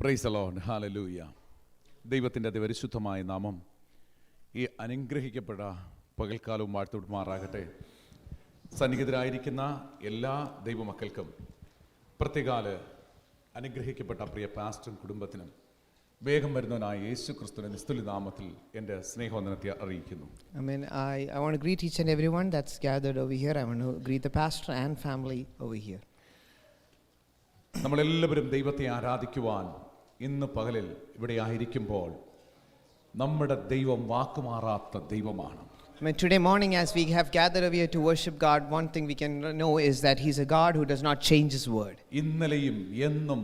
Praise the Lord, hallelujah. ദൈവത്തിൻ്റെ അതിപരിശുദ്ധമായ നാമം ഈ അനുഗ്രഹിക്കപ്പെട്ട പകൽക്കാലവും വാഴ്ത്തുമാറാകട്ടെ. സന്നിഹിതരായിരിക്കുന്ന എല്ലാ ദൈവമക്കൾക്കും പ്രത്യേകാല അനുഗ്രഹിക്കപ്പെട്ട പ്രിയ പാസ്റ്ററും കുടുംബത്തിനും വേഗം വരുന്നവനായ യേശു ക്രിസ്തുവിന്റെ നിസ്തുല്യ നാമത്തിൽ എൻ്റെ സ്നേഹവന്ദനത്തെ അറിയിക്കുന്നു. Amen. I want to greet each and everyone that's gathered over here. I want to greet the pastor and family over here. നമ്മളെല്ലാവരും ദൈവത്തെ ആരാധിക്കുവാൻ ഇന്ന് പകലിൽ ഇവിടെ ആയിരിക്കുമ്പോൾ നമ്മുടെ ദൈവം വാക്കുമാറാത്ത ദൈവമാണ്. Today morning as we have gathered over here to worship God, one thing we can know is that He's a God who does not change His word. ഇന്നലെയും എന്നും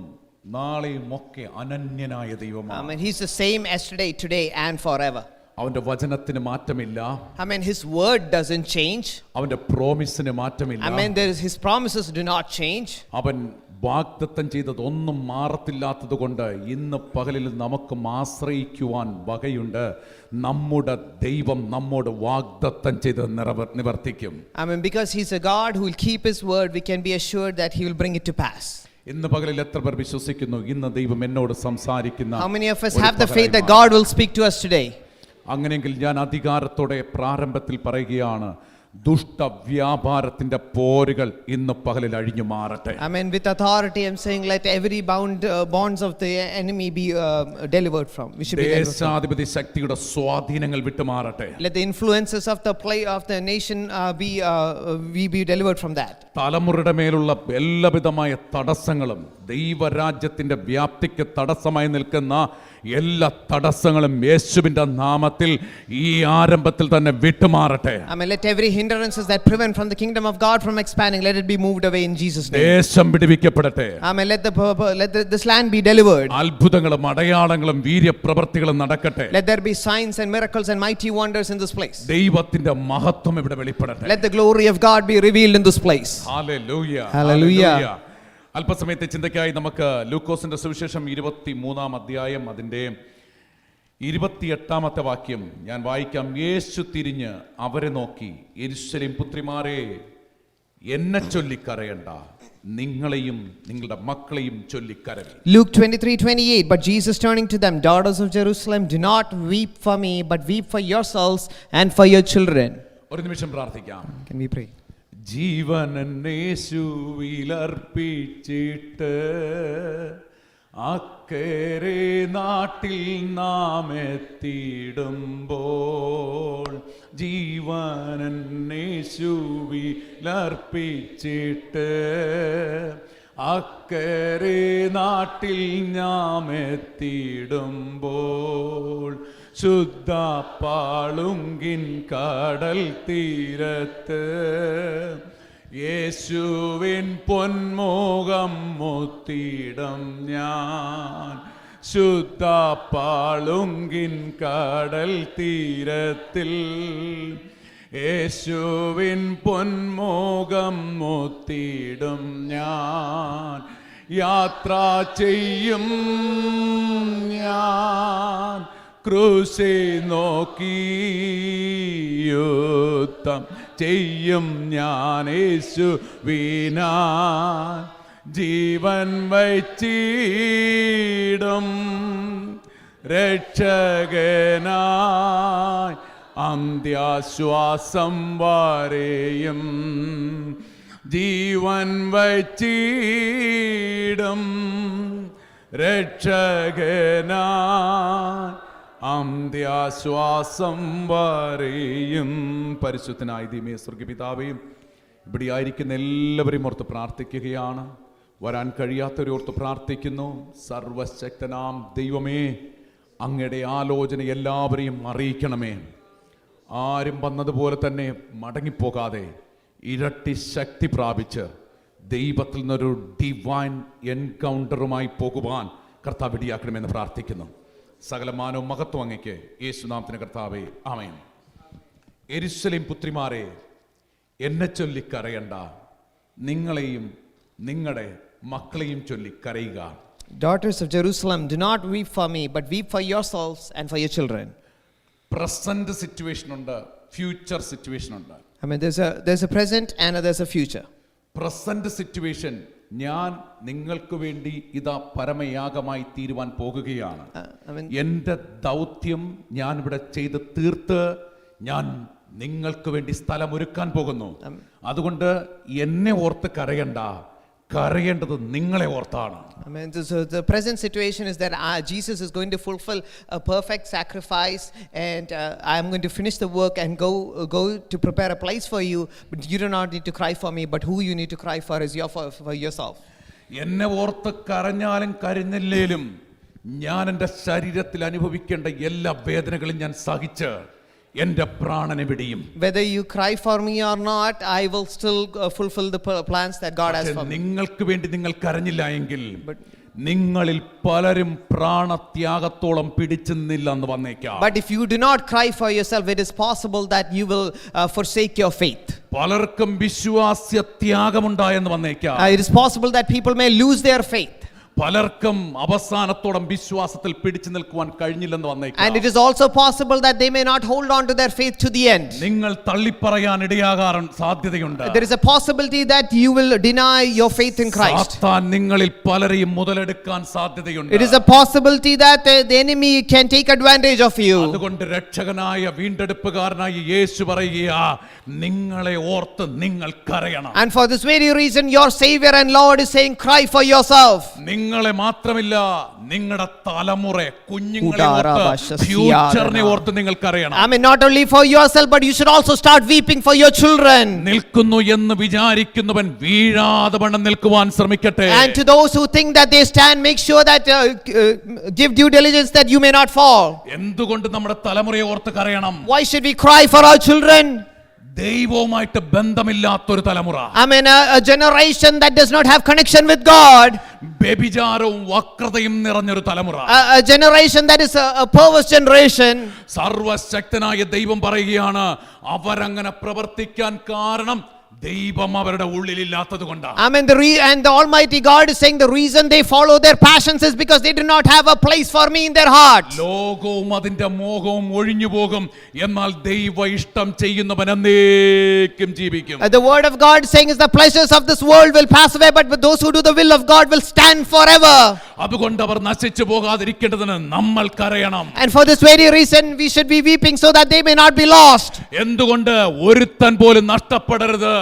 നാളെയും ഒക്കെ അനന്യനായ ദൈവമാണ്. Amen. He's the same yesterday, today and forever. അവന്റെ വചനത്തിന് മാറ്റമില്ല. Amen. His word doesn't change. അവന്റെ പ്രോമിസിന് മാറ്റമില്ല. Amen. His promises do not change. അവൻ വാഗ്ദത്തം ചെയ്തതൊന്നും മാറത്തില്ലാത്തത് കൊണ്ട് ഇന്ന് പകലിൽ നമുക്ക് ആശ്രയിക്കുവാൻ വകയുണ്ട്. നമ്മുടെ ദൈവം നമ്മോട് വാഗ്ദത്തം ചെയ്ത് നിവർത്തിക്കും. Amen. Because He's a God who will keep His word, we can be assured that He will bring it to pass. ഇന്ന് പകലിൽ എത്ര പേർ വിശ്വസിക്കുന്നു ഇന്ന് ദൈവം എന്നോട് സംസാരിക്കുന്ന? How many of us have the faith that God will speak to us today? അങ്ങനെയെങ്കിൽ ഞാൻ അധികാരത്തോടെ പ്രാരംഭത്തിൽ പറയുകയാണ്, ദുഷ്ടവ്യാപാരത്തിന്റെ പോരുകൾ ഇന്ന് പകലിൽ അഴിഞ്ഞു മാറട്ടെ. Amen. With authority I'm saying let every bonds of the enemy be delivered from. We should be delivered from. ദേശാധിപതി ശക്തിയുടെ സ്വാധീനങ്ങൾ വിട്ടുമാറട്ടെ. Let the influences of the play of the nation be delivered from that. തലമുറയുടെ മേലുള്ള എല്ലാവിധമായ തടസ്സങ്ങളും ദൈവരാജ്യത്തിന്റെ വ്യാപ്തിക്ക് തടസ്സമായി നിൽക്കുന്ന എല്ലാ തടസ്സങ്ങളും യേശുവിന്റെ നാമത്തിൽ ഈ ആരംഭത്തിൽ തന്നെ വിട്ടുമാറട്ടെ. Amen. Let every hindrances that prevent from the kingdom of God from expanding, let it be moved away in Jesus' name. ദേശം വിടുവിക്കപ്പെടട്ടെ. Amen. Let this land be delivered. അത്ഭുതങ്ങളും അടയാളങ്ങളും വീര്യപ്രവൃത്തികളും നടക്കട്ടെ. Let there be signs and miracles and mighty wonders in this place. ദൈവത്തിന്റെ മഹത്വം ഇവിടെ വെളിപ്പെടട്ടെ. Let the glory of God be revealed in this place. Hallelujah. Hallelujah. അല്പസമയത്തെ ചിന്തയ്ക്കായി നമുക്ക് ലൂക്കോസിന്റെ സുവിശേഷം 23-ാം അധ്യായം അതിൻ്റെ 28-ാമത്തെ വാക്യം ഞാൻ വായിക്കാം. യേശു തിരിഞ്ഞ് അവരെ നോക്കി, യെരൂശലേം പുത്രിമാരെ, എന്നെ ചൊല്ലിക്കരയണ്ട, നിങ്ങളെയും നിങ്ങളുടെ മക്കളെയും ചൊല്ലിക്കരവി. Luke 23:28. But Jesus turning to them, daughters of Jerusalem, do not weep for me, but weep for yourselves and for your children. ഒരു നിമിഷം പ്രാർത്ഥിക്കാം. Can we pray? ജീവനേശുവിലർപ്പിച്ചിട്ട് അക്കരെ നാട്ടിൽ നാം എത്തിയിടുമ്പോൾ, ജീവനേശുവിലർപ്പിച്ചിട്ട് അക്കരെ നാട്ടിൽ നാം എത്തിയിടുമ്പോൾ, ശുദ്ധ പാളുങ്കിൻ കടൽ തീരത്ത് യേശുവിൻ പൊന്മുഖം മുത്തിയിടും ഞാൻ. ശുദ്ധ പാളുങ്കിൻ കടൽ തീരത്തിൽ യേശുവിൻ പൊന്മുഖം മുത്തിയിടും ഞാൻ. യാത്ര ചെയ്യും ഞാൻ ക്രൂശെ നോക്കി, യുദ്ധം ചെയ്യും ഞാൻ യേശുവിനാൽ, ജീവൻ വച്ചിടും രക്ഷകനായി അന്ത്യാശ്വാസം വരെയും. ജീവൻ വച്ചിടും രക്ഷകനായി അന്ത്യാശ്വാസം വരെയും. പരിശുദ്ധനായ ദൈവമേ, സ്വർഗ്ഗപിതാവേ, ഇവിടെ ആയിരിക്കുന്ന എല്ലാവരെയും ഓർത്ത് പ്രാർത്ഥിക്കുകയാണ്. വരാൻ കഴിയാത്തവരെ ഓർത്ത് പ്രാർത്ഥിക്കുന്നു. സർവശക്തനാം ദൈവമേ, അങ്ങയുടെ ആലോചന എല്ലാവരെയും അറിയിക്കണമേ. ആരും വന്നതുപോലെ തന്നെ മടങ്ങിപ്പോകാതെ ഇരട്ടി ശക്തി പ്രാപിച്ച് ദൈവത്തിൽ നിന്നൊരു ഡിവൈൻ എൻകൗണ്ടറുമായി പോകുവാൻ കർത്താവ് ഇടയാക്കണമെന്ന് പ്രാർത്ഥിക്കുന്നു. സകലമാനവും മഹത്വം അങ്ങയ്ക്ക്, യേശുനാമത്തിന് കർത്താവേ, ആമേൻ. യെരൂശലേം പുത്രിമാരെ, എന്നെ ചൊല്ലി കരയണ്ട, നിങ്ങളെയും നിങ്ങളുടെ മക്കളെയും ചൊല്ലി കരയുക. Daughters of Jerusalem, do not weep for me, but weep for yourselves and for your children. Present situation ഉണ്ട്, ഫ്യൂച്ചർ സിറ്റുവേഷൻ ഉണ്ട്. I mean, there's a present and there's a future. Present situation ഞാൻ നിങ്ങൾക്ക് വേണ്ടി ഇതാ പരമയാഗമായി തീരുവാൻ പോകുകയാണ്. I mean, എന്റെ ദൗത്യം ഞാൻ ഇവിടെ ചെയ്ത് തീർത്ത് ഞാൻ നിങ്ങൾക്ക് വേണ്ടി സ്ഥലം ഒരുക്കാൻ പോകുന്നു. അതുകൊണ്ട് എന്നെ ഓർത്ത് കരയണ്ട, കരയേണ്ടത് നിങ്ങളെ ഓർത്താണ്. I mean, so the present situation is that Jesus is going to fulfill a perfect sacrifice, and I am going to finish the work and go to prepare a place for you. But you do not need to cry for me, but who you need to cry for is for yourself. എന്നെ ഓർത്ത് കരഞ്ഞാലും കരഞ്ഞില്ലേലും ഞാൻ എൻ്റെ ശരീരത്തിൽ അനുഭവിക്കേണ്ട എല്ലാ വേദനകളും ഞാൻ സഹിച്ച് എൻ്റെ പ്രാണനെ വിടിയും. Whether you cry for me or not, I will still fulfill the plans that God has for me. നിങ്ങൾക്ക് വേണ്ടി നിങ്ങൾ കരഞ്ഞില്ല എങ്കിൽ നിങ്ങളിൽ പലരും പ്രാണത്യാഗത്തോളം പിടിച്ചെന്നില്ലെന്ന് വന്നേക്കാം. But if you do not cry for yourself, it is possible that you will forsake your faith. പലർക്കും വിശ്വാസ്യ ത്യാഗമുണ്ടായെന്ന് വന്നേക്കാം. It is possible that people may lose their faith. പലർക്കും അവസാനത്തോളം വിശ്വാസത്തിൽ പിടിച്ചു നിൽക്കുവാൻ കഴിഞ്ഞില്ലെന്ന് വന്നേക്കാം. And it is also possible that they may not hold on to their faith to the end. നിങ്ങൾ തള്ളിപ്പറയാൻ ഇടയാകാൻ സാധ്യതയുണ്ട്. There is a possibility that you will deny your faith in Christ. സാത്താൻ നിങ്ങളിൽ പലരെയും മുതലെടുക്കാൻ സാധ്യതയുണ്ട്. It is a possibility that the enemy can take advantage of you. അതുകൊണ്ട് രക്ഷകനായ വീണ്ടെടുപ്പുകാരനായ യേശു പറയുകയാ, നിങ്ങളെ ഓർത്ത് നിങ്ങൾ കരയണം. And for this very reason your Savior and Lord is saying, cry for yourself. നിങ്ങളെ മാത്രമില്ല, നിങ്ങളുടെ തലമുറ കുഞ്ഞുങ്ങളെ ഓർത്ത്, ഫ്യൂച്ചറിനെ ഓർത്ത് നിങ്ങൾ കരയണം. I mean, not only for yourself, but you should also start weeping for your children. നിൽക്കുന്നു എന്ന് വിചാരിക്കുന്നവൻ വീഴാതെ വണ്ണം നിൽക്കുവാൻ ശ്രമിക്കട്ടെ. And to those who think that they stand, make sure that give due diligence that you may not fall. എന്തുകൊണ്ട് നമ്മുടെ തലമുറയെ ഓർത്ത് കരയണം? Why should we cry for our children? ദൈവവുമായിട്ട് ബന്ധമില്ലാത്തൊരു തലമുറ. I mean, a generation that does not have connection with God. വ്യഭിചാരവും വക്രതയും നിറഞ്ഞൊരു തലമുറ. A generation that is a perverse generation. സർവശക്തനായ ദൈവം പറയുകയാണ്, അവരങ്ങനെ പ്രവർത്തിക്കാൻ കാരണം ദൈവം അവരുടെ ഉള്ളിലില്ലാത്തതുകൊണ്ടാണ്. I mean, and the Almighty God is saying the reason they follow their passions is because they do not have a place for me in their hearts. ലോകവും അതിന്റെ മോഹവും ഒഴിഞ്ഞു പോകും, എന്നാൽ ദൈവ ഇഷ്ടം ചെയ്യുന്നവൻ എന്നേക്കും ജീവിക്കും. The word of God is saying is the pleasures of this world will pass away, but those who do the will of God will stand forever. അതുകൊണ്ട് അവർ നശിച്ചു പോകാതിരിക്കേണ്ടതിന് നമ്മൾ കരയണം. And for this very reason we should be weeping so that they may not be lost. എന്തുകൊണ്ട് ഒരുത്തൻ പോലും നഷ്ടപ്പെടരുത്.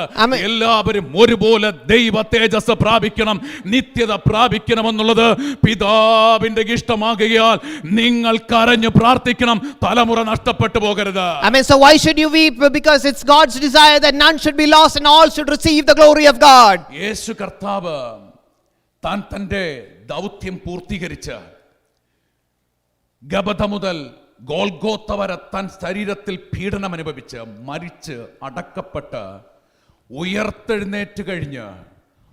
എല്ലാവരും ഒരുപോലെ ദൈവ തേജസ് പ്രാപിക്കണം, നിത്യത പ്രാപിക്കണമെന്നുള്ളത് പിതാവിന്റെ ഇഷ്ടമാകയാൽ നിങ്ങൾ കരഞ്ഞു പ്രാർത്ഥിക്കണം, തലമുറ നഷ്ടപ്പെട്ടു പോകരുത്. I mean, so why should you weep? Because it's God's desire that none should be lost and all should receive the glory of God. യേശു കർത്താവ് താൻ തന്റെ ദൗത്യം പൂർത്തീകരിച്ച് ഗബത മുതൽ ഗോൽഗോത്ത വരെ താൻ ശരീരത്തിൽ പീഡനം അനുഭവിച്ച് മരിച്ച് അടക്കപ്പെട്ട് ഉയർത്തെഴുന്നേറ്റ് കഴിഞ്ഞ്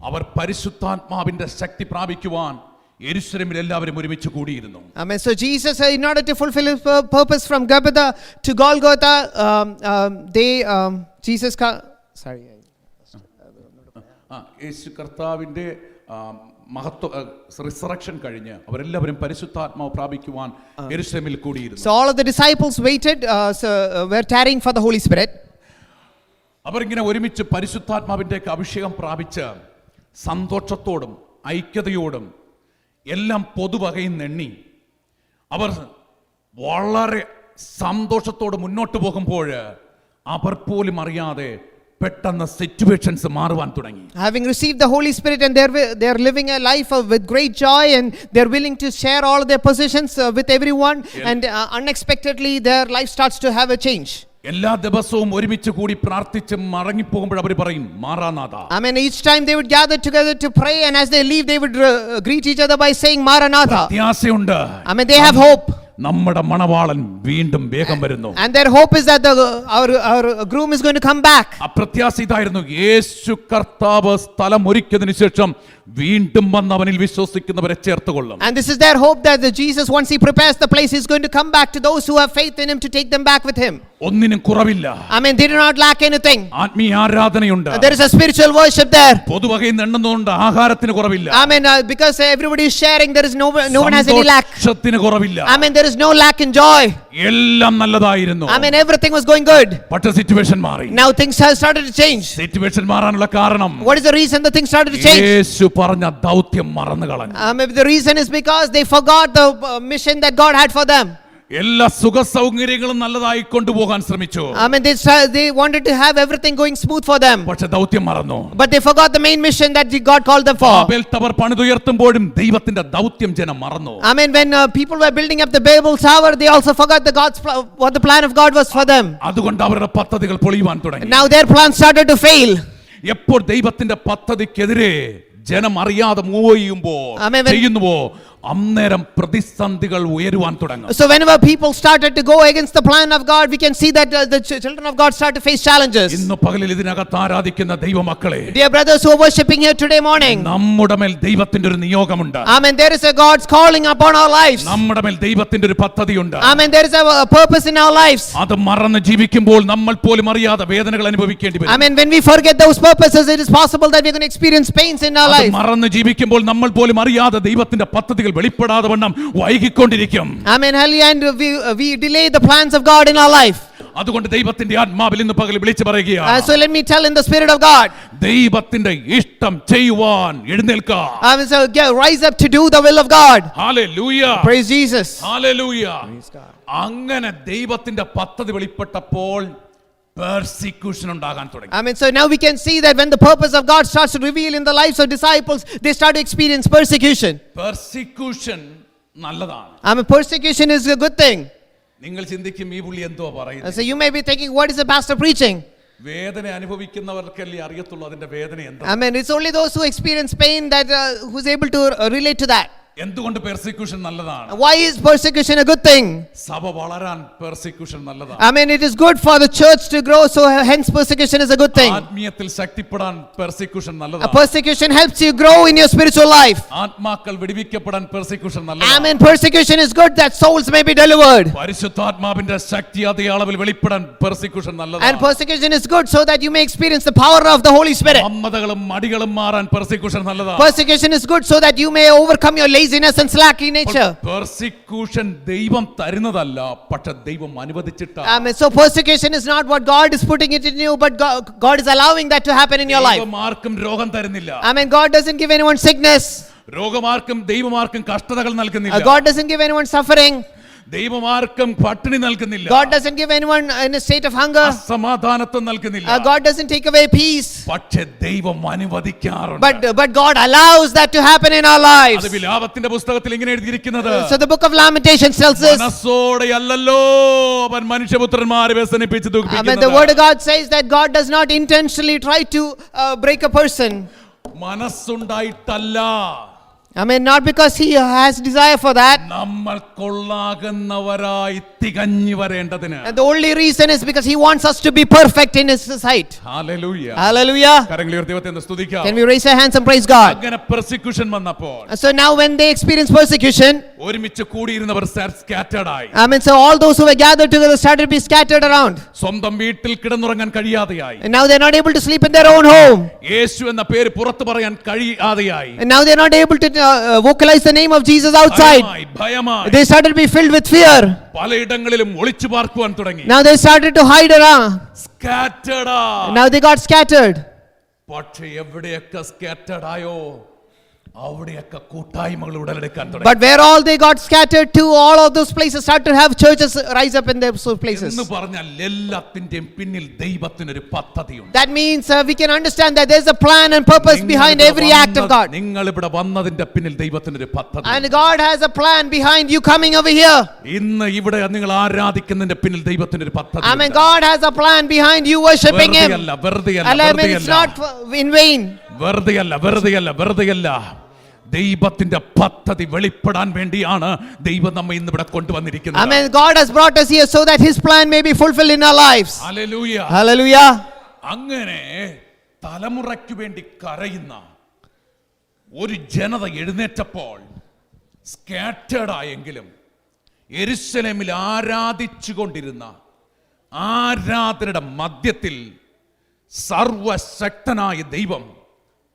അവർ പരിശുദ്ധാത്മാവിന്റെ ശക്തി പ്രാപിക്കുവാൻ യെരൂശലേമിൽ എല്ലാവരും ഒരുമിച്ച് കൂടിയിരുന്നു. Amen. So Jesus, in order to fulfill his purpose from Gabbatha to Golgotha, യേശു കർത്താവിന്റെ റിസറക്ഷൻ കഴിഞ്ഞ് അവരെല്ലാവരും പരിശുദ്ധാത്മാവ് പ്രാപിക്കുവാൻ യെരൂശലേമിൽ കൂടിയിരുന്നു. So all of the disciples waited, were tarrying for the Holy Spirit. അവരിങ്ങനെ ഒരുമിച്ച് പരിശുദ്ധാത്മാവിന്റെ അഭിഷേകം പ്രാപിച്ച് സന്തോഷത്തോടും ഐക്യതയോടും എല്ലാം പൊതുവകയിൽ എണ്ണി അവർ വളരെ സന്തോഷത്തോട് മുന്നോട്ട് പോകുമ്പോൾ അവർ പോലും അറിയാതെ പെട്ടെന്ന് സിറ്റുവേഷൻസ് മാറുവാൻ തുടങ്ങി. Having received the Holy Spirit and they're living a life with great joy and they're willing to share all their positions with everyone, and unexpectedly their life starts to have a change. എല്ലാ ദിവസവും ഒരുമിച്ച് കൂടി പ്രാർത്ഥിച്ച് മടങ്ങിപ്പോകുമ്പോൾ അവർ പറയും Maranatha. I mean, each time they would gather together to pray, and as they leave they would greet each other by saying Maranatha. പ്രത്യാശയുണ്ട്. I mean, they have hope. നമ്മുടെ മണവാളൻ വീണ്ടും വേഗം വരുന്നു. And their hope is that our groom is going to come back. ആ പ്രത്യാശ ഇതായിരുന്നു, യേശു കർത്താവ് സ്ഥലം ഒരുക്കിയതിനു ശേഷം വീണ്ടും വന്ന് അവനിൽ വിശ്വസിക്കുന്നവരെ ചേർത്തുകൊള്ളും. And this is their hope that Jesus, once he prepares the place, is going to come back to those who have faith in him to take them back with him. ഒന്നിനും കുറവില്ല. I mean, they do not lack anything. ആത്മീയ ആരാധനയുണ്ട്. There is a spiritual worship there. പൊതുവകയിൽ നിന്നുകൊണ്ട് ആഹാരത്തിന് കുറവില്ല. I mean, because everybody is sharing, there is no one has any lack. സന്തോഷത്തിന് കുറവില്ല. I mean, there is is no lack in joy. എല്ലാം നല്ലതായിരുന്നു. I mean, everything was going good. പക്ഷേ situation മാറി. Now things have started to change. Situation മാറാനുള്ള കാരണം What is the reason the things started to change? യേശു പറഞ്ഞ ദൗത്യം മറന്നു കളഞ്ഞു. Maybe the reason is because they forgot the mission that God had for them. എല്ലാ സുഖ സൗകര്യങ്ങളും നല്ലതായി കൊണ്ടുപോകാൻ ശ്രമിച്ചു. I mean, they wanted to have everything going smooth for them. പക്ഷേ ദൗത്യം മറന്നു. But they forgot the main mission that God called them for. Babel tower പണിതുയർത്തുമ്പോഴും ദൈവത്തിന്റെ ദൗത്യം ജനം മറന്നു. I mean, when people were building up the Babel Tower, they also forgot what the plan of God was for them. അതുകൊണ്ട് അവരുടെ പദ്ധതികൾ പൊളിയുവാൻ തുടങ്ങി. Now their plans started to fail. എപ്പോൾ ദൈവത്തിന്റെ പദ്ധതിക്കെതിരെ ജനം അറിയാതെ മൂവ് ചെയ്യുന്നുവോ അന്നേരം പ്രതിസന്ധികൾ ഉയരുവാൻ തുടങ്ങും. So whenever people started to go against the plan of God, we can see that the children of God start to face challenges. ഇന്ന് പകലിൽ ഇതിനകത്ത് ആരാധിക്കുന്ന ദൈവമക്കളെ, Dear brothers who are worshiping here today morning, നമ്മുടെ മേൽ ദൈവത്തിന്റെ ഒരു നിയോഗമുണ്ട്. Amen, there is a God's calling upon our lives. നമ്മുടെ മേൽ ദൈവത്തിന്റെ ഒരു പദ്ധതിയുണ്ട്. Amen, there is a purpose in our lives. അത് മറന്ന് ജീവിക്കുമ്പോൾ നമ്മൾ പോലും അറിയാതെ വേദനകൾ അനുഭവിക്കേണ്ടി വരും. Amen, when we forget those purposes, it is possible that we are going to experience pains in our life. മറന്ന് ജീവിക്കുമ്പോൾ നമ്മൾ പോലും അറിയാതെ ദൈവത്തിന്റെ പദ്ധതികൾ വെളിപ്പെടാതെ വണ്ണം വൈകിക്കൊണ്ടിരിക്കും. Amen, and we delay the plans of God in our life. അതുകൊണ്ട് ദൈവത്തിന്റെ ആത്മാവിൽ ഇന്ന് പകൽ വിളിച്ചു പറയുകയാണ്. So let me tell in the spirit of God, ദൈവത്തിന്റെ ഇഷ്ടം ചെയ്യുവാൻ എഴുന്നേൽക്കുക. Amen, so rise up to do the will of God. Hallelujah, praise Jesus. Hallelujah. അങ്ങനെ ദൈവത്തിന്റെ പദ്ധതി വെളിപ്പെട്ടപ്പോൾ persecution ഉണ്ടാകാൻ തുടങ്ങി. I mean, so now we can see that when the purpose of God starts to reveal in the lives of disciples, they start to experience persecution. Persecution നല്ലതാണ്. I mean, persecution is a good thing. നിങ്ങൾ ചിന്തിക്കും ഈ പുള്ളി എന്തോ പറയുന്നത്. So you may be thinking, what is the pastor preaching? വേദന അനുഭവിക്കുന്നവർക്കല്ലേ അറിയത്തുള്ളൂ അതിന്റെ വേദന എന്താ. I mean, it's only those who experience pain that who's able to relate to that. എന്തുകൊണ്ട് പെർസിക്യൂഷൻ നല്ലതാണ്? Why is persecution a good thing? സഭ വളരാൻ persecution നല്ലതാണ്. I mean, it is good for the church to grow, so hence persecution is a good thing. ആത്മീയത്തിൽ ശക്തിപ്പെടാൻ persecution നല്ലതാണ്. Persecution helps you grow in your spiritual life. ആത്മാക്കൾ വിടുവിക്കപ്പെടാൻ persecution നല്ലതാണ്. I mean, persecution is good that souls may be delivered. പരിശുദ്ധാത്മാവിന്റെ ശക്തി അതേ അളവിൽ വെളിപ്പെടാൻ persecution നല്ലതാണ്. And persecution is good so that you may experience the power of the Holy Spirit. മന്ദതകളും മടികളും മാറാൻ persecution നല്ലതാണ്. Persecution is good so that you may overcome your laziness and slack in nature. Persecution ദൈവം തരുന്നതല്ല, പക്ഷേ ദൈവം അനുവദിച്ചിട്ടാണ്. I mean, so persecution is not what God is putting it in you, but God is allowing that to happen in your life. ദൈവമാർക്കും രോഗം തരുന്നില്ല. I mean, God doesn't give anyone sickness. രോഗമാർക്കും ദൈവമാർക്കും കഷ്ടതകൾ നൽകുന്നില്ല. God doesn't give anyone suffering. ദൈവമാർക്കും പട്ടിണി നൽകുന്നില്ല. God doesn't give anyone in a state of hunger. അസമാധാനത്വം നൽകുന്നില്ല. God doesn't take away peace. പക്ഷേ ദൈവം അനുവദിക്കാറുണ്ട്. But God allows that to happen in our lives. അത് വിലാപത്തിന്റെ പുസ്തകത്തിൽ ഇങ്ങനെ എഴുതിയിരിക്കുന്നത്. So the book of Lamentations tells us, മനസ്സോടെയല്ലല്ലോ അവൻ മനുഷ്യപുത്രന്മാരെ വ്യസനിപ്പിച്ച് ദുഃഖിപ്പിക്കുന്നത്. I mean, the word of God says that God does not intentionally try to break a person. മനസ്സുണ്ടായിട്ടല്ല. I mean, not because he has desire for that. നമ്മൾ കൊള്ളാകുന്നവരായി തികഞ്ഞു വരേണ്ടതിന്. And the only reason is because he wants us to be perfect in his sight. Hallelujah. Hallelujah. കരങ്ങൾ ഉയർത്തി ദൈവത്തെ സ്തുതിക്കാം. Can we raise our hands and praise God? അങ്ങനെ persecution വന്നപ്പോൾ, So now when they experience persecution, ഒരുമിച്ച് കൂടിയിരുന്നവർ scattered ആയി. I mean, so all those who were gathered together started to be scattered around. സ്വന്തം വീട്ടിൽ കിടന്നുറങ്ങാൻ കഴിയാതെയായി. And now they're not able to sleep in their own home. യേശു എന്ന പേര് പുറത്തു പറയാൻ കഴിയാതെയായി. And now they're not able to vocalize the name of Jesus outside. ഭയമായി. They started to be filled with fear. പലയിടങ്ങളിലും ഒളിച്ചു പാർക്കുവാൻ തുടങ്ങി. Now they started to hide around. Scattered. Now they got scattered. പക്ഷേ എവിടെയൊക്കെ scattered ആയോ അവിടെയൊക്കെ കൂട്ടായ്മകൾ ഉടലെടുക്കാൻ തുടങ്ങി. But where all they got scattered to, all of those places start to have churches rise up in those places. എന്ന് പറഞ്ഞാൽ എല്ലാത്തിന്റെയും പിന്നിൽ ദൈവത്തിന് ഒരു പദ്ധതിയുണ്ട്. That means we can understand that there's a plan and purpose behind every act of God. നിങ്ങൾ ഇവിടെ വന്നതിന്റെ പിന്നിൽ ദൈവത്തിന് ഒരു പദ്ധതി. And God has a plan behind you coming over here. ഇന്ന് ഇവിടെ നിങ്ങൾ ആരാധിക്കുന്നതിന്റെ പിന്നിൽ ദൈവത്തിന് ഒരു പദ്ധതി. I mean, God has a plan behind you worshiping Him. And I mean, it's not in vain. വെറുതെയല്ല. ദൈവത്തിന്റെ പദ്ധതി വെളിപ്പെടാൻ വേണ്ടിയാണ് ദൈവം നമ്മെ ഇന്ന് ഇവിടെ കൊണ്ടുവന്നിരിക്കുന്നത്. I mean, God has brought us here so that His plan may be fulfilled in our lives. Hallelujah. Hallelujah. അങ്ങനെ തലമുറയ്ക്ക് വേണ്ടി കരയുന്ന ഒരു ജനത എഴുന്നേറ്റപ്പോൾ സ്കാറ്റേർഡ് ആയെങ്കിലും യെരൂശലേമിൽ ആരാധിച്ചുകൊണ്ടിരുന്ന ആരാധനയുടെ മധ്യത്തിൽ സർവശക്തനായ ദൈവം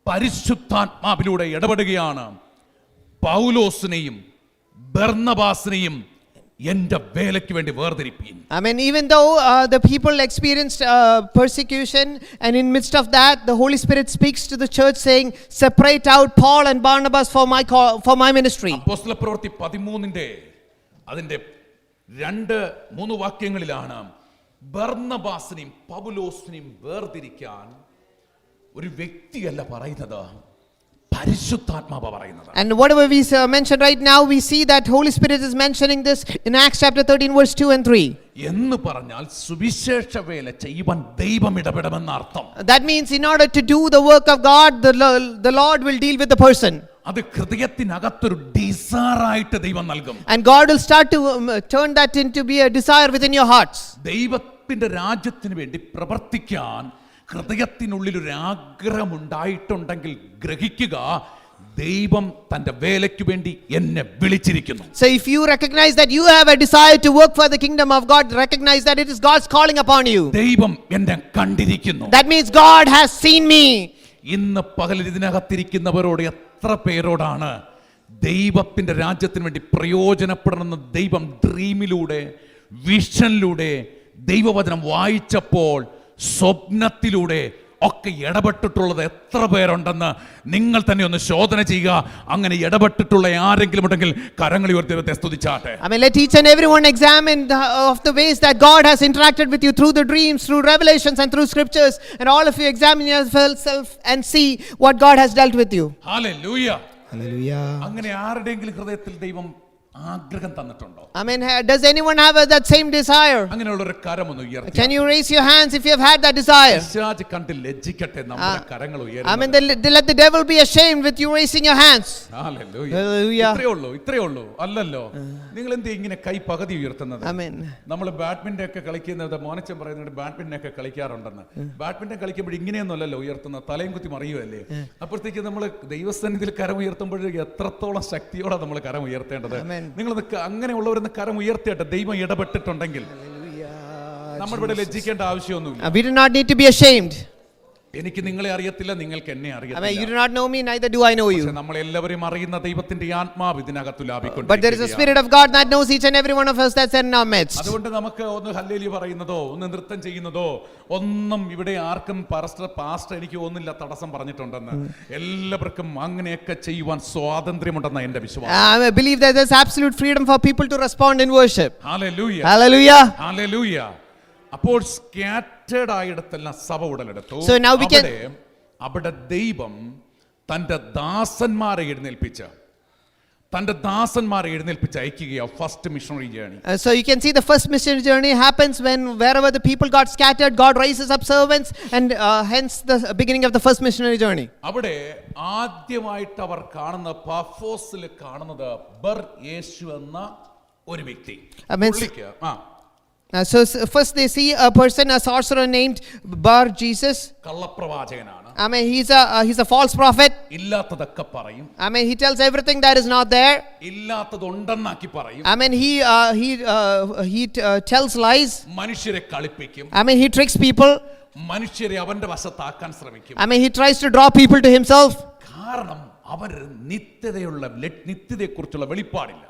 പരിശുദ്ധാത്മാവിലൂടെ ഇടപെടുകയാണ്. പൗലോസിനെയും ബർന്നബാസിനെയും എന്റെ വേലയ്ക്ക് വേണ്ടി വേർതിരിപ്പീൻ. I mean, even though the people experienced persecution, and in midst of that, the Holy Spirit speaks to the church saying, separate out Paul and Barnabas for my ministry. അപ്പോസ്തലപ്രവൃത്തി 13 അതിന്റെ 2-3 വാക്യങ്ങളിലാണ് ബർന്നബാസിനെയും പൗലോസിനെയും വേർതിരിക്കാൻ ഒരു വ്യക്തിയല്ല പറയുന്നത്, പരിശുദ്ധാത്മാവ് പറയുന്നത്. And whatever we mentioned right now, we see that Holy Spirit is mentioning this in Acts chapter 13 verse 2 and 3. എന്ന് പറഞ്ഞാൽ സുവിശേഷ വേല ചെയ്യുവാൻ ദൈവം ഇടപെടുമെന്ന അർത്ഥം. That means in order to do the work of God, the Lord will deal with the person. അത് ഹൃദയത്തിനകത്തൊരു ഡിസയറായിട്ട് ദൈവം നൽകും. And God will start to turn that into be a desire within your hearts. ദൈവത്തിന്റെ രാജ്യത്തിന് വേണ്ടി പ്രവർത്തിക്കാൻ ഹൃദയത്തിനുള്ളിൽ ഒരു ആഗ്രഹം ഉണ്ടായിട്ടുണ്ടെങ്കിൽ ഗ്രഹിക്കുക, ദൈവം തന്റെ വേലയ്ക്ക് വേണ്ടി എന്നെ വിളിച്ചിരിക്കുന്നു. So if you recognize that you have a desire to work for the kingdom of God, recognize that it is God's calling upon you. ദൈവം എന്നെ കണ്ടിരിക്കുന്നു. That means God has seen me. ഇന്ന് പകൽ ഇതിനകത്തിരിക്കുന്നവരോട് എത്ര പേരോടാണ് ദൈവത്തിന്റെ രാജ്യത്തിന് വേണ്ടി പ്രയോജനപ്പെടണമെന്ന് ദൈവം ഡ്രീമിലൂടെ, വിഷനിലൂടെ, ദൈവവചനം വായിച്ചപ്പോൾ സ്വപ്നത്തിലൂടെ ഒക്കെ ഇടപെട്ടിട്ടുള്ളത് എത്ര പേരുണ്ടെന്ന് നിങ്ങൾ തന്നെ ഒന്ന് ശോധന ചെയ്യുക. അങ്ങനെ ഇടപെട്ടിട്ടുള്ള ആരെങ്കിലും ഉണ്ടെങ്കിൽ കരങ്ങൾ ഉയർത്തി ദൈവത്തെ സ്തുതിച്ചാട്ടെ. I mean, let each and everyone examine of the ways that God has interacted with you through the dreams, through revelations and through scriptures, and all of you examine yourself and see what God has dealt with you. Hallelujah. Hallelujah. അങ്ങനെ ആരുടെയെങ്കിലും ഹൃദയത്തിൽ ദൈവം ആഗ്രഹം തന്നിട്ടുണ്ടോ? I mean, does anyone have that same desire? അങ്ങനെയുള്ള ഒരു കരം ഒന്ന് ഉയർത്തി. Can you raise your hands if you have had that desire? പിശാച് കണ്ട് ലജ്ജിക്കട്ടെ നമ്മുടെ കരങ്ങൾ ഉയർത്തി. I mean, let the devil be ashamed with you raising your hands. Hallelujah. Hallelujah. ഇത്രയേ ഉള്ളൂ അല്ലല്ലോ. നിങ്ങൾ എന്ത് ഇങ്ങനെ കൈ പകുതി ഉയർത്തുന്നത്? Amen. നമ്മൾ ബാഡ്മിന്റൺ ഒക്കെ കളിക്കുന്നത്, മോനച്ചൻ പറയുന്നത് ബാഡ്മിന്റൺ ഒക്കെ കളിക്കാറുണ്ടെന്ന്. ബാഡ്മിന്റൺ കളിക്കുമ്പോൾ ഇങ്ങനെയൊന്നുമല്ലല്ലോ ഉയർത്തുന്നത്, തലയും കുത്തി മറിയുമല്ലേ. അപ്പോഴത്തേക്ക് നമ്മൾ ദൈവസന്നിധിയിൽ കരം ഉയർത്തുമ്പോൾ എത്രത്തോളം ശക്തിയോടെ നമ്മൾ കരം ഉയർത്തേണ്ടത്. നിങ്ങൾ അങ്ങനെയുള്ളവരെന്ന് കരം ഉയർത്തിയിട്ട് ദൈവം ഇടപെട്ടിട്ടുണ്ടെങ്കിൽ നമ്മൾ ഇവിടെ ലജ്ജിക്കേണ്ട ആവശ്യമൊന്നുമില്ല. We do not need to be ashamed. എനിക്ക് നിങ്ങളെ അറിയത്തില്ല, നിങ്ങൾക്ക് എന്നെ I mean, you അറിയത്തില്ല. do not know me, neither do I know you. നമ്മൾ എല്ലാവരും അറിയുന്ന ദൈവത്തിന്റെ ആത്മാവ് ഇതിനകത്ത് But there is a spirit of God that knows each and every one of us that's in our midst. അതുകൊണ്ട് നമുക്ക് ഒന്ന് ഹല്ലേലൂയ പറയുന്നതോ ഒന്ന് നൃത്തം ചെയ്യുന്നതോ ഒന്നും ഇവിടെ ആർക്കും പാസ്റ്റർ എനിക്ക് ഒന്നില്ല തടസ്സം പറഞ്ഞിട്ടുണ്ടെന്ന്. എല്ലാവർക്കും അങ്ങനെയൊക്കെ ചെയ്യുവാൻ സ്വാതന്ത്ര്യമുണ്ടെന്ന എന്റെ വിശ്വാസം. I believe that there's absolute freedom for people to respond in worship. Hallelujah. Hallelujah. Hallelujah. അപ്പോൾ സ്കാറ്റേർഡ് ആയിടത്തെല്ലാം സഭ ഉടലെടുത്തു. So now we can അവിടെ ദൈവം തന്റെ ദാസന്മാരെ എഴുന്നേൽപ്പിച്ച അയക്കുകയോ first missionary journey. So you can see the first missionary journey happens when wherever the people got scattered, God raises up servants, and hence the beginning of the first missionary journey. അവിടെ ആദ്യമായിട്ട് അവർ കാണുന്ന പാഫോസിൽ കാണുന്നത് ബർ യേശു എന്ന ഒരു വ്യക്തി. So first they see a person, a sorcerer named Bar Jesus. കള്ളപ്രവാചകനാണ്. I mean, he's a false prophet. ഇല്ലാത്തതൊക്കെ പറയും. I mean, he tells everything that is not there. ഇല്ലാത്തതുണ്ടെന്നാക്കി പറയും. I mean, he tells lies. മനുഷ്യരെ കളിപ്പിക്കും. I mean, he tricks people. മനുഷ്യരെ അവന്റെ വശത്താക്കാൻ ശ്രമിക്കും. I mean, he tries to draw people to himself. കാരണം അവർ നിത്യതയെക്കുറിച്ചുള്ള വെളിപ്പാടില്ല.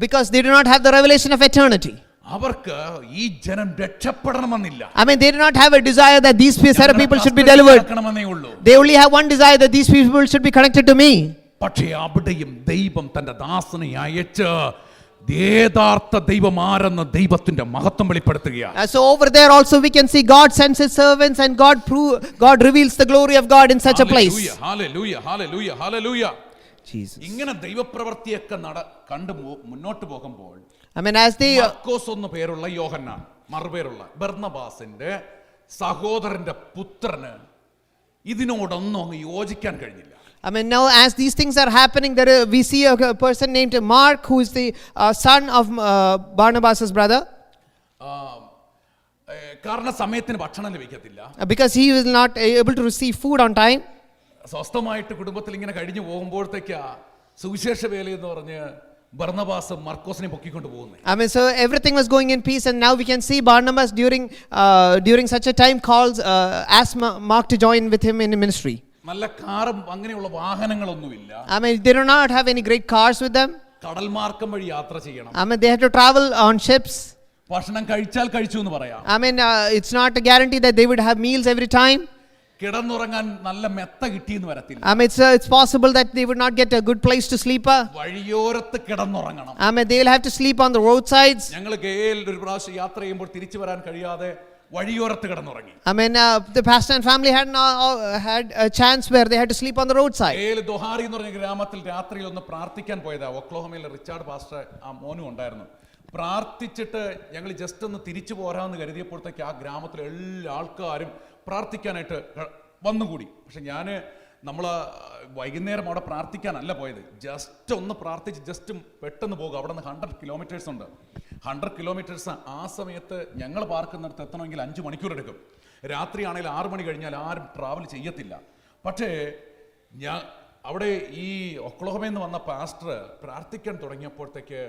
Because they do not have the revelation of eternity. അവർക്ക് ഈ ജനം രക്ഷപ്പെടണമെന്നില്ല. I mean, they do not have a desire that these set of people should be delivered. They only have one desire, that these people should be connected to me. പക്ഷേ അവിടെയും ദൈവം തന്റെ ദാസനെ അയച്ച് യഥാർത്ഥ ദൈവം ആരെന്ന് ദൈവത്തിന്റെ മഹത്വം വെളിപ്പെടുത്തുകയാണ്. So over there also we can see God sends his servants, and God reveals the glory of God in such a place. Hallelujah. Hallelujah. Hallelujah. Jesus. ഇങ്ങനെ ദൈവപ്രവൃത്തിയൊക്കെ കണ്ടു മുന്നോട്ട് പോകുമ്പോൾ I mean, as they Markose എന്ന പേരുള്ള യോഹന്നാൻ, മറുപേരുള്ള ബർന്നബാസിന്റെ സഹോദരന്റെ പുത്രന് ഇതിനോടൊന്നും അങ്ങ് യോജിക്കാൻ കഴിഞ്ഞില്ല. I mean, now as these things are happening, we see a person named Mark, who is the son of Barnabas's brother. കാരണം സമയത്തിന് ഭക്ഷണം ലഭിക്കത്തില്ല. Because he was not able to receive food on time. സ്വസ്ഥമായിട്ട് കുടുംബത്തിൽ ഇങ്ങനെ കഴിഞ്ഞു പോകുമ്പോഴത്തേക്കാ സുവിശേഷ വേല എന്ന് പറഞ്ഞ് ബർന്നബാസ് മർക്കോസിനെ പൊക്കിക്കൊണ്ട് പോകുന്നത്. I mean, so everything was going in peace, and now we can see Barnabas during such a time asked Mark to join with him in ministry. നല്ല കാറും അങ്ങനെയുള്ള വാഹനങ്ങളൊന്നുമില്ല. I mean, they do not have any great cars with them. കടൽ മാർഗം വഴി യാത്ര ചെയ്യണം. I mean, they had to travel on ships. ഭക്ഷണം കഴിച്ചാൽ കഴിച്ചു എന്ന് പറയാം. I mean, it's not a guarantee that they would have meals every time. കിടന്നുറങ്ങാൻ നല്ല മെത്ത കിട്ടിയെന്ന് വരത്തില്ല. I mean, it's possible that they would not get a good place to sleep. വഴിയോരത്ത് കിടന്നുറങ്ങണം. I mean, they will have to sleep on the roadsides. ഞങ്ങൾ girl ഒരു പ്രാവശ്യം യാത്ര ചെയ്യുമ്പോൾ തിരിച്ചു വരാൻ കഴിയാതെ വഴിയോരത്ത് കിടന്നുറങ്ങി. I mean, the pastor and family had a chance where they had to sleep on the roadside. ഗേൽ ദോഹാരി എന്ന് പറഞ്ഞ ഗ്രാമത്തിൽ രാത്രിയിൽ ഒന്ന് പ്രാർത്ഥിക്കാൻ പോയതാ. ഒക്ലോഹോമയിലെ റിച്ചാർഡ് പാസ്റ്റർ ആ മോനും ഉണ്ടായിരുന്നു. പ്രാർത്ഥിച്ചിട്ട് ഞങ്ങൾ ജസ്റ്റ് ഒന്ന് തിരിച്ചു പോരാമെന്ന് കരുതിയപ്പോഴത്തേക്ക് ആ ഗ്രാമത്തിലെ എല്ലാ ആൾക്കാരും പ്രാർത്ഥിക്കാനായിട്ട് വന്നുകൂടി. പക്ഷെ നമ്മൾ വൈകുന്നേരം അവിടെ പ്രാർത്ഥിക്കാനല്ല പോയത്. ജസ്റ്റ് ഒന്ന് പ്രാർത്ഥിച്ച് ജസ്റ്റ് പെട്ടെന്ന് പോകുക. അവിടെ നിന്ന് 100 കിലോമീറ്റേഴ്സ് ഉണ്ട്. 100 കിലോമീറ്റേഴ്സ് ആ സമയത്ത് ഞങ്ങൾ പാർക്കുന്നിടത്ത് എത്തണമെങ്കിൽ 5 മണിക്കൂർ എടുക്കും. രാത്രിയാണെങ്കിൽ 6 മണി കഴിഞ്ഞാൽ ആരും ട്രാവൽ ചെയ്യത്തില്ല. പക്ഷേ അവിടെ ഈ ഒക്ലോഹോമയിൽ നിന്ന് വന്ന പാസ്റ്റർ പ്രാർത്ഥിക്കാൻ തുടങ്ങിയപ്പോഴത്തേക്ക്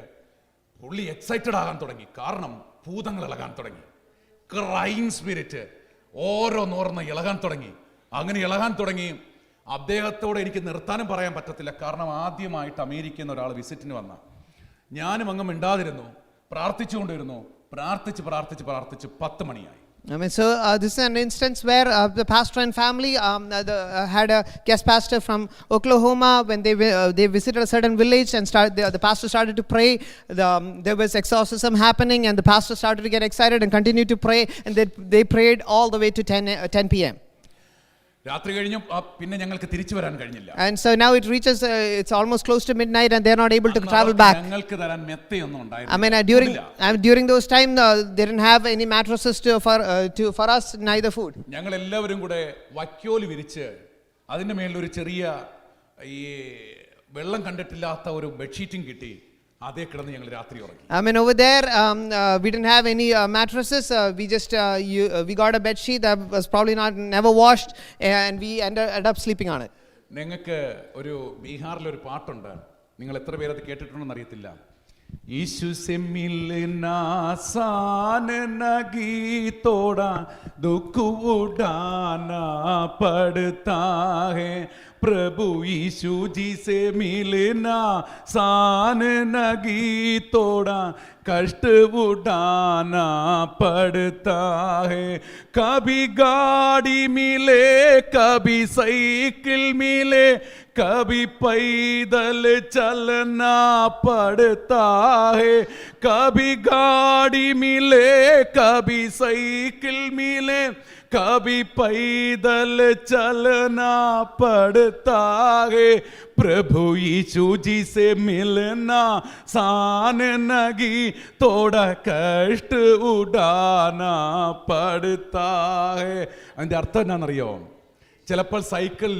പുള്ളി എക്സൈറ്റഡ് ആകാൻ തുടങ്ങി. കാരണം ഭൂതങ്ങൾ ഇളകാൻ തുടങ്ങി. ക്രൈം സ്പിരിറ്റ് ഓരോന്നോർന്ന് ഇളകാൻ തുടങ്ങി. അങ്ങനെ ഇളകാൻ തുടങ്ങി. അദ്ദേഹത്തോട് എനിക്ക് നിർത്താനും പറയാൻ പറ്റത്തില്ല. കാരണം ആദ്യമായിട്ട് അമേരിക്കയിൽ നിന്ന് ഒരാൾ വിസിറ്റിന് വന്ന ഞാനും അങ്ങ് മിണ്ടാതിരുന്നു. പ്രാർത്ഥിച്ചുകൊണ്ടിരുന്നു. പ്രാർത്ഥിച്ച് 10 മണിയായി. I mean, so this is an instance where the pastor and family had a guest pastor from Oklahoma. When they visited a certain village and the pastor started to pray. There was exorcism happening, and the pastor started to get excited and continued to pray, and they prayed all the way to 10 p.m. രാത്രി കഴിഞ്ഞു. പിന്നെ ഞങ്ങൾക്ക് തിരിച്ചു വരാൻ കഴിഞ്ഞില്ല. And so now it reaches it's almost close to midnight, and they're not able to travel back. ഞങ്ങൾക്ക് തരാൻ മെത്തയൊന്നും ഉണ്ടായിരുന്നില്ല. I mean, during those time they didn't have any mattresses for us, neither food. ഞങ്ങൾ എല്ലാവരും കൂടെ വൈക്കോല് വിരിച്ച് അതിന്റെ മേലിൽ ഒരു ചെറിയ ഈ വെള്ളം കണ്ടിട്ടില്ലാത്ത ഒരു ബെഡ്ഷീറ്റും കിട്ടി. അതേ കിടന്ന് ഞങ്ങൾ രാത്രി ഉറങ്ങി. I mean, over there we didn't have any mattresses. We got a bed sheet that was probably never washed, and we ended up sleeping on it. നിങ്ങൾക്ക് ഒരു ബീഹാറിലൊരു പാട്ടുണ്ട്. നിങ്ങൾ എത്ര പേരത് കേട്ടിട്ടുണ്ടെന്ന് അറിയത്തില്ല. यीशु से मिलना आसान नहीं, थोड़ा दुख उठाना पड़ता है. प्रभु यीशु जी से मिलना आसान नहीं, थोड़ा कष्ट उठाना पड़ता है. कभी गाड़ी मिले, कभी साइकिल मिले, कभी पैदल चलना पड़ता है. कभी गाड़ी मिले, कभी साइकिल मिले, कभी पैदल चलना पड़ता है. प्रभु यीशु जी से मिलना आसान नहीं, थोड़ा कष्ट उठाना पड़ता है. അതിന്റെ അർത്ഥം എന്നാണെന്നറിയോ? ചിലപ്പോൾ cycle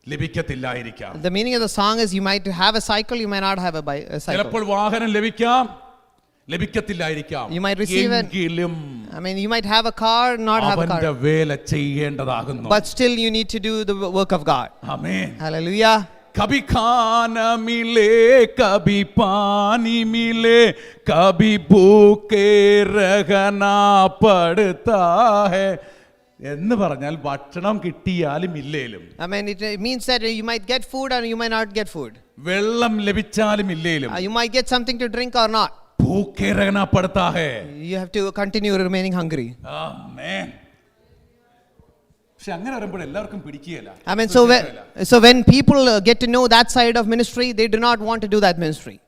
ലഭിക്കത്തില്ലായിരിക്കാം. The meaning of the song is you might have a cycle, you might not have a cycle. ചിലപ്പോൾ വാഹനം ലഭിക്കത്തില്ലായിരിക്കാം. You might receive എങ്കിലും I mean, you might have a car, not have a അവന്റെ car, വേല ചെയ്യേണ്ടതാകുന്നു. but still you need to do the work of God. Amen. Hallelujah. कभी खाना मिले, कभी पानी मिले, कभी भूखे रहना पड़ता है. എന്ന് പറഞ്ഞാൽ ഭക്ഷണം കിട്ടിയാലും ഇല്ലേലും, I mean, it means that you might get food or you might not get food. വെള്ളം ലഭിച്ചാലും ഇല്ലേലും, You might get something to drink or not. ഭൂഖേ रहना पड़ता है. You have to continue remaining hungry. ആമേൻ. പക്ഷെ അങ്ങനെ വരുമ്പോൾ എല്ലാവർക്കും പിടിക്കുകയില്ല. I mean, so when people get to know that side of ministry, they do not want to do that ministry.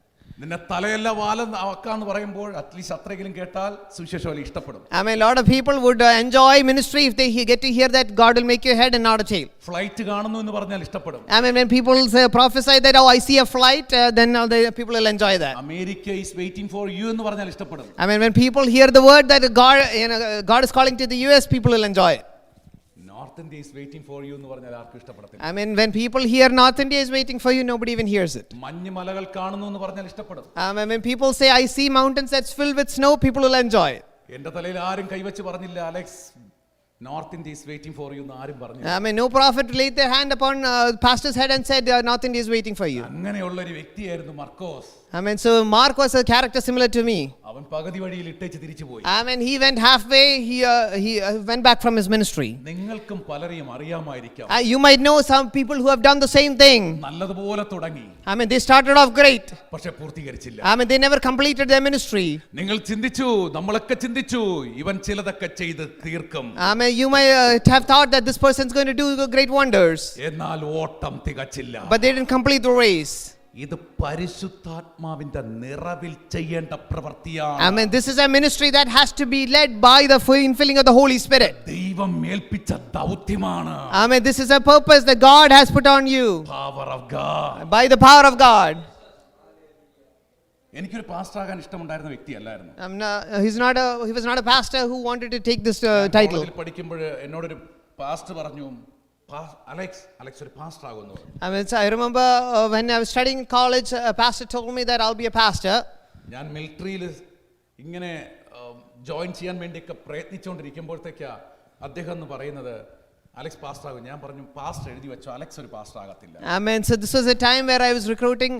നിന്നെ തലയല്ല വാലം ആക്കാന്ന് പറയുമ്പോൾ at least അത്രയെങ്കിലും കേട്ടാൽ സുവിശേഷം ഇഷ്ടപ്പെടും. I mean, a lot of people would enjoy ministry if they get to hear that God will make your head and not a tail. Flight കാണുന്നു എന്ന് പറഞ്ഞാൽ ഇഷ്ടപ്പെടും. I mean, when people say, prophesy that, oh, I see a flight, then the people will enjoy that. America is waiting for you എന്ന് പറഞ്ഞാൽ ഇഷ്ടപ്പെടും. I mean, when people hear the word that God is calling to the US, people will enjoy it. North India is waiting for you എന്ന് പറഞ്ഞാൽ ആർക്കും ഇഷ്ടപ്പെടത്തില്ല. I mean, when people hear North India is waiting for you, nobody even hears it. മഞ്ഞുമലകൾ കാണുന്നു എന്ന് പറഞ്ഞാൽ ഇഷ്ടപ്പെടും. I mean, when people say, I see mountains that's filled with snow, people will enjoy it. എൻ്റെ തലയിൽ ആരും കൈവച്ച് പറഞ്ഞില്ല, Alex north India is waiting for you എന്ന് ആരും പറഞ്ഞു. I mean, no prophet laid their hand upon pastor's head and said, North India is waiting for you. അങ്ങനെയുള്ള ഒരു വ്യക്തിയായിരുന്നു മർക്കോസ്. I mean, so Mark was a character similar to me. അവൻ പകുതി വഴിയിൽ ഇട്ടേച്ച് തിരിച്ചു പോയി. I mean, he went halfway, he went back from his ministry. നിങ്ങൾക്കും പലരെയും അറിയാമായിരിക്കാം. You might know some people who have done the same thing. നല്ലതുപോലെ തുടങ്ങി. I mean, they started off great. പക്ഷെ പൂർത്തീകരിച്ചില്ല. I mean, they never completed their ministry. നിങ്ങൾ ചിന്തിച്ചു, നമ്മളൊക്കെ ചിന്തിച്ചു, ഇവൻ ചിലതൊക്കെ ചെയ്ത് തീർക്കും. I mean, you might have thought that this person is going to do great wonders. എന്നാൽ ഓട്ടം തികച്ചില്ല. But they didn't complete the race. ഇത് പരിശുദ്ധാത്മാവിന്റെ നിറവിൽ ചെയ്യേണ്ട പ്രവൃത്തിയാണ്. I mean, this is a ministry that has to be led by the infilling of the Holy Spirit. ദൈവം ഏൽപ്പിച്ച ദൗത്യമാണ്. I mean, this is a purpose that God has put on you. Power of God. By the power of God. എനിക്കൊരു pastor ആകാൻ ഇഷ്ടമുണ്ടായിരുന്ന വ്യക്തിയല്ലായിരുന്നു. He was not a pastor who wanted to take this title. പഠിക്കുമ്പോൾ എന്നോടൊരു pastor പറഞ്ഞു, Alex ഒരു pastor ആകുന്നു. I mean, so I remember when I was studying in college, a pastor told me that I'll be a pastor. ഞാൻ മിലിറ്ററിയിൽ ഇങ്ങനെ join ചെയ്യാൻ വേണ്ടിയൊക്കെ പ്രയത്നിച്ചുകൊണ്ടിരിക്കുമ്പോഴത്തേക്കാ അദ്ദേഹം എന്ന് പറയുന്നത്, അലക്സ് പാസ്റ്റർ ആകും. ഞാൻ പറഞ്ഞു, പാസ്റ്റർ എഴുതി വെച്ചോ, അലക്സ് ഒരു പാസ്റ്റർ ആകത്തില്ല. I mean, so this was a time where I was recruiting,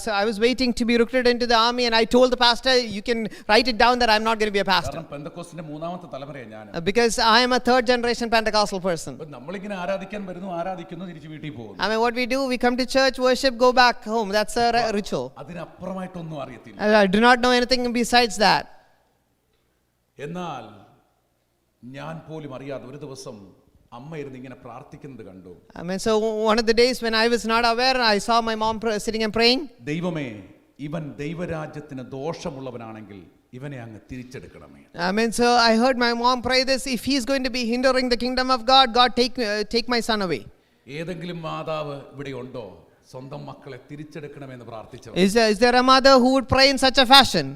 so I was waiting to be recruited into the army, and I told the pastor, you can write it down that I'm not going to be a pastor. കാരണം പെന്തക്കോസ്തിന്റെ മൂന്നാമത്തെ തലമുറയാണ് ഞാൻ. Because I am a third generation Pentecostal person. നമ്മളിങ്ങനെ ആരാധിക്കാൻ വരുന്നു, ആരാധിക്കുന്നു, തിരിച്ചു വീട്ടിൽ പോകുന്നു. I mean, what we do, we come to church, worship, go back home. That's a ritual. അതിനപ്പുറമായിട്ടൊന്നും അറിയത്തില്ല. I do not know anything besides that. എന്നാൽ ഞാൻ പോലും അറിയാതെ ഒരു ദിവസം അമ്മ ഇരുന്ന് ഇങ്ങനെ പ്രാർത്ഥിക്കുന്നത് കണ്ടു. I mean, so one of the days when I was not aware, I saw my mom sitting and praying. ദൈവമേ, ഇവൻ ദൈവരാജ്യത്തിന് ദോഷമുള്ളവനാണെങ്കിൽ ഇവനെ അങ്ങ് തിരിച്ചെടുക്കണമേ. I mean, so I heard my mom pray this: if he is going to be hindering the kingdom of God, God take my son away. ഏതെങ്കിലും മാതാവ് ഇവിടെ ഉണ്ടോ സ്വന്തം മക്കളെ തിരിച്ചെടുക്കണമെന്ന് പ്രാർത്ഥിച്ചത്? Is there a mother who would pray in such a fashion?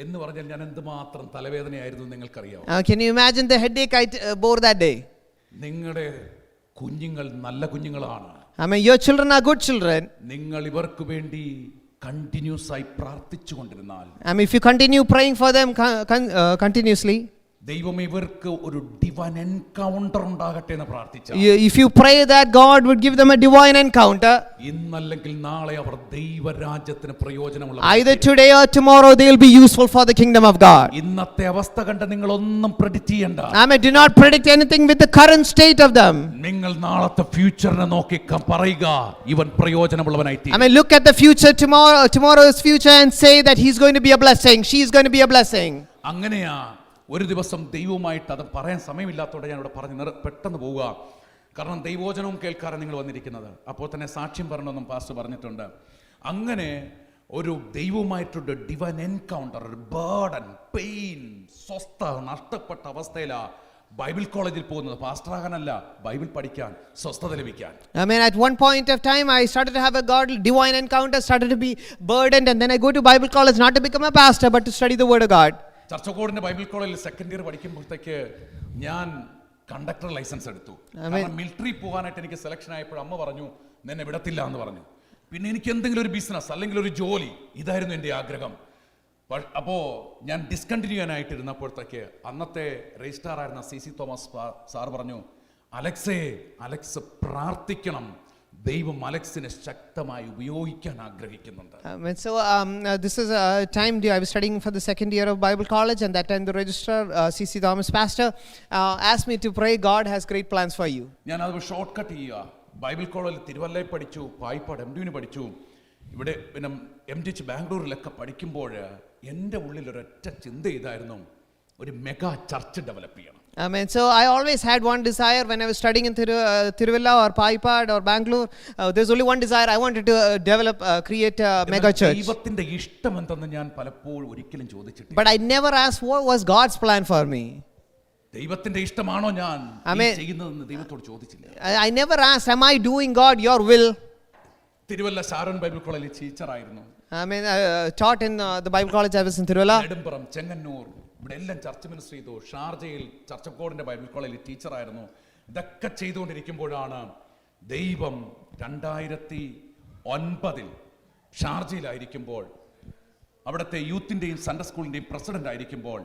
എന്ന് പറഞ്ഞാൽ ഞാൻ എന്തുമാത്രം തലവേദനയായിരുന്നു നിങ്ങൾക്കറിയാമോ? Can you imagine the headache I bore that day? നിങ്ങളുടെ കുഞ്ഞുങ്ങൾ നല്ല കുഞ്ഞുങ്ങളാണ്. I mean, your children are good children. നിങ്ങൾ ഇവർക്ക് വേണ്ടി കണ്ടിന്യൂസ് ആയി പ്രാർത്ഥിച്ചുകൊണ്ടിരുന്നാൽ, I mean, if you continue praying for them continuously, ദൈവം ഇവർക്ക് ഒരു ഡിവൈൻ എൻകൗണ്ടർ ഉണ്ടാകട്ടെ എന്ന് പ്രാർത്ഥിച്ചു. If you pray that God would give them a divine encounter, ഇന്നല്ലെങ്കിൽ നാളെ അവർ ദൈവരാജ്യത്തിന് പ്രയോജനമുള്ള, either today or tomorrow they will be useful for the kingdom of God. ഇന്നത്തെ അവസ്ഥ കണ്ട് നിങ്ങൾ ഒന്നും പ്രെഡിക്റ്റ് ചെയ്യണ്ട. I mean, do not predict anything with the current state of them. നിങ്ങൾ നാളത്തെ ഫ്യൂച്ചറിനെ നോക്കി പറയുക, ഇവൻ പ്രയോജനമുള്ളവനായി തീരും. I mean, look at the future, tomorrow's future, and say that he's going to be a blessing, she's going to be a blessing. അങ്ങനെയാ ഒരു ദിവസം ദൈവവുമായിട്ട് അത് പറയാൻ സമയമില്ലാത്തതോടെ ഞാൻ ഇവിടെ പറഞ്ഞ് പെട്ടെന്ന് പോവുക. കാരണം ദൈവവചനവും കേൾക്കാറാണ് നിങ്ങൾ വന്നിരിക്കുന്നത്. അപ്പോൾ തന്നെ സാക്ഷ്യം പറയണമെന്നും പാസ്റ്റർ പറഞ്ഞിട്ടുണ്ട്. അങ്ങനെ ഒരു ദൈവവുമായിട്ടൊരു ഡിവൈൻ എൻകൗണ്ടർ, ഒരു ബർഡൻ, പെയിൻ, സ്വസ്ഥ നഷ്ടപ്പെട്ട അവസ്ഥയിലാ ബൈബിൾ കോളേജിൽ പോകുന്നത്. പാസ്റ്ററാകാനല്ല, ബൈബിൾ പഠിക്കാൻ, സ്വസ്ഥത ലഭിക്കാൻ. I mean, at one point of time, I started to have a divine encounter, started to be burdened, and then I go to Bible college not to become a pastor, but to study the Word of God. ചർച്ചക്കോടിന്റെ Bible കോളേജിൽ second year പഠിക്കുമ്പോഴത്തേക്ക് ഞാൻ conductor licence എടുത്തു. Military പോകാനായിട്ട് എനിക്ക് selection ആയപ്പോൾ അമ്മ പറഞ്ഞു, നിന്നെ വിടത്തില്ല എന്ന് പറഞ്ഞു. പിന്നെ എനിക്ക് എന്തെങ്കിലും ഒരു ബിസിനസ് അല്ലെങ്കിൽ ഒരു ജോലി, ഇതായിരുന്നു എൻ്റെ ആഗ്രഹം. അപ്പോൾ ഞാൻ ഡിസ്കണ്ടിന്യൂ ചെയ്യാനായിട്ടിരുന്നപ്പോഴത്തേക്ക് അന്നത്തെ രജിസ്ട്രാർ ആയിരുന്ന CC തോമസ് സാർ പറഞ്ഞു, അലക്സ് പ്രാർത്ഥിക്കണം, ദൈവം അലക്സിനെ ശക്തമായി ഉപയോഗിക്കാൻ ആഗ്രഹിക്കുന്നുണ്ട്. So this is a time I was studying for the second year of Bible college, and that time the registrar, CC Thomas pastor, asked me to pray, God has great plans for you. ഞാൻ അത് short cut ചെയ്യുക. Bible കോളേജിൽ തിരുവല്ലയിൽ പഠിച്ചു, Payippad MDU പഠിച്ചു, ഇവിടെ പിന്നെ MDH ബാംഗ്ലൂരിലൊക്കെ പഠിക്കുമ്പോൾ എൻ്റെ ഉള്ളിൽ ഒരൊറ്റ ചിന്ത ഇതായിരുന്നു, ഒരു മെഗാ ചർച്ച് ഡെവലപ്പ് ചെയ്യണം. I mean, so I always had one desire when I was studying in Tiruvalla or Paipad or Bangalore. There's only one desire. I wanted to create a mega church. ദൈവത്തിന്റെ ഇഷ്ടം എന്തെന്ന് ഞാൻ പലപ്പോഴും ഒരിക്കലും ചോദിച്ചിട്ടില്ല. But I never asked what was God's plan for me. ദൈവത്തിന്റെ ഇഷ്ടമാണോ ഞാൻ ചെയ്യുന്നതെന്ന് ദൈവത്തോട് ചോദിച്ചില്ല. I never asked, am I doing God your will? Thiruvalla Sharon Bible കോളേജിൽ ടീച്ചറായിരുന്നു. I mean, I taught in the Bible college. I was in Tiruvalla. Nedumparam, Chengannur, ഇവിടെ എല്ലാം church ministry ചെയ്തു. ഷാർജയിൽ ചർച്ചക്കോടിന്റെ ബൈബിൾ കോളേജിൽ ടീച്ചറായിരുന്നു. ഇതൊക്കെ ചെയ്തുകൊണ്ടിരിക്കുമ്പോഴാണ് ദൈവം 2009 ഷാർജയിലായിരിക്കുമ്പോൾ, അവിടുത്തെ യൂത്തിൻ്റെയും സൺഡേ സ്കൂളിൻ്റെയും പ്രസിഡന്റ് ആയിരിക്കുമ്പോൾ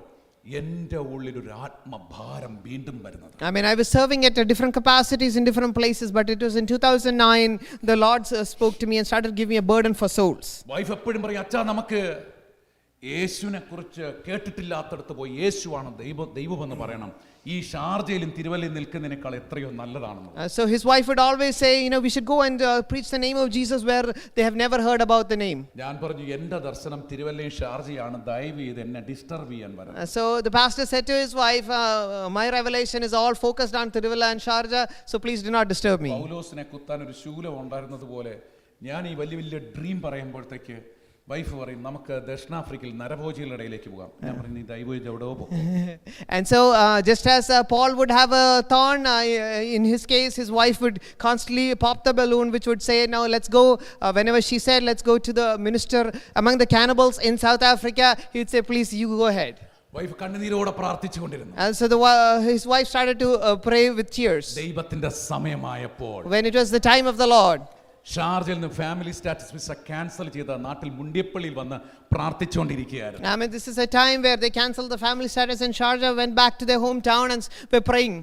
എൻ്റെ ഉള്ളിൽ ഒരു ആത്മഭാരം വീണ്ടും വരുന്നത്. I mean, I was serving at different capacities in different places, but it was in 2009 the Lord spoke to me and started giving me a burden for souls. Wife എപ്പോഴും പറയും, അച്ഛാ നമുക്ക് യേശുവിനെ കുറിച്ച് കേട്ടിട്ടില്ലാത്തടത്ത് പോയി യേശുവാണ് ദൈവമെന്ന് പറയണം. ഈ ഷാർജയിലും തിരുവല്ലയിൽ നിൽക്കുന്നതിനേക്കാൾ എത്രയോ നല്ലതാണെന്ന്. So his wife would always say, we should go and preach the name of Jesus where they have never heard about the name. ഞാൻ പറഞ്ഞു, എൻ്റെ ദർശനം തിരുവല്ലയും ഷാർജയാണ്, ദയവ് ചെയ്ത് എന്നെ ഡിസ്റ്റർബ് ചെയ്യാൻ വരാം. So the pastor said to his wife, my revelation is all focused on Tiruvalla and Sharjah, so please do not disturb me. പൗലോസിനെ കുത്താൻ ഒരു ശൂലം ഉണ്ടായിരുന്നത് പോലെ ഞാൻ ഈ വലിയ വലിയ ഡ്രീം പറയുമ്പോഴത്തേക്ക് വൈഫ് പറയും, നമുക്ക് ദക്ഷിണാഫ്രിക്കയിൽ നരഭോജികളുടെ ഇടയിലേക്ക് പോകാം. ഞാൻ പറഞ്ഞു, നീ ദൈവം എവിടെയോ പോകും. And so just as Paul would have a thorn, in his case his wife would constantly pop the balloon which would say, now let's go, whenever she said let's go to the minister among the cannibals in South Africa, he would say, please you go ahead. Wife കണ്ണുനീരോടെ പ്രാർത്ഥിച്ചുകൊണ്ടിരുന്നു. And so his wife started to pray with tears. ദൈവത്തിന്റെ സമയമായപ്പോൾ, When it was the time of the Lord, ഷാർജയിൽ നിന്ന് family status visa cancel ചെയ്ത നാട്ടിൽ മുണ്ടിയപ്പള്ളിയിൽ വന്ന് പ്രാർത്ഥിച്ചുകൊണ്ടിരിക്കുകയായിരുന്നു. I mean, this is a time where they canceled the family status in Sharjah, went back to their hometown and were praying.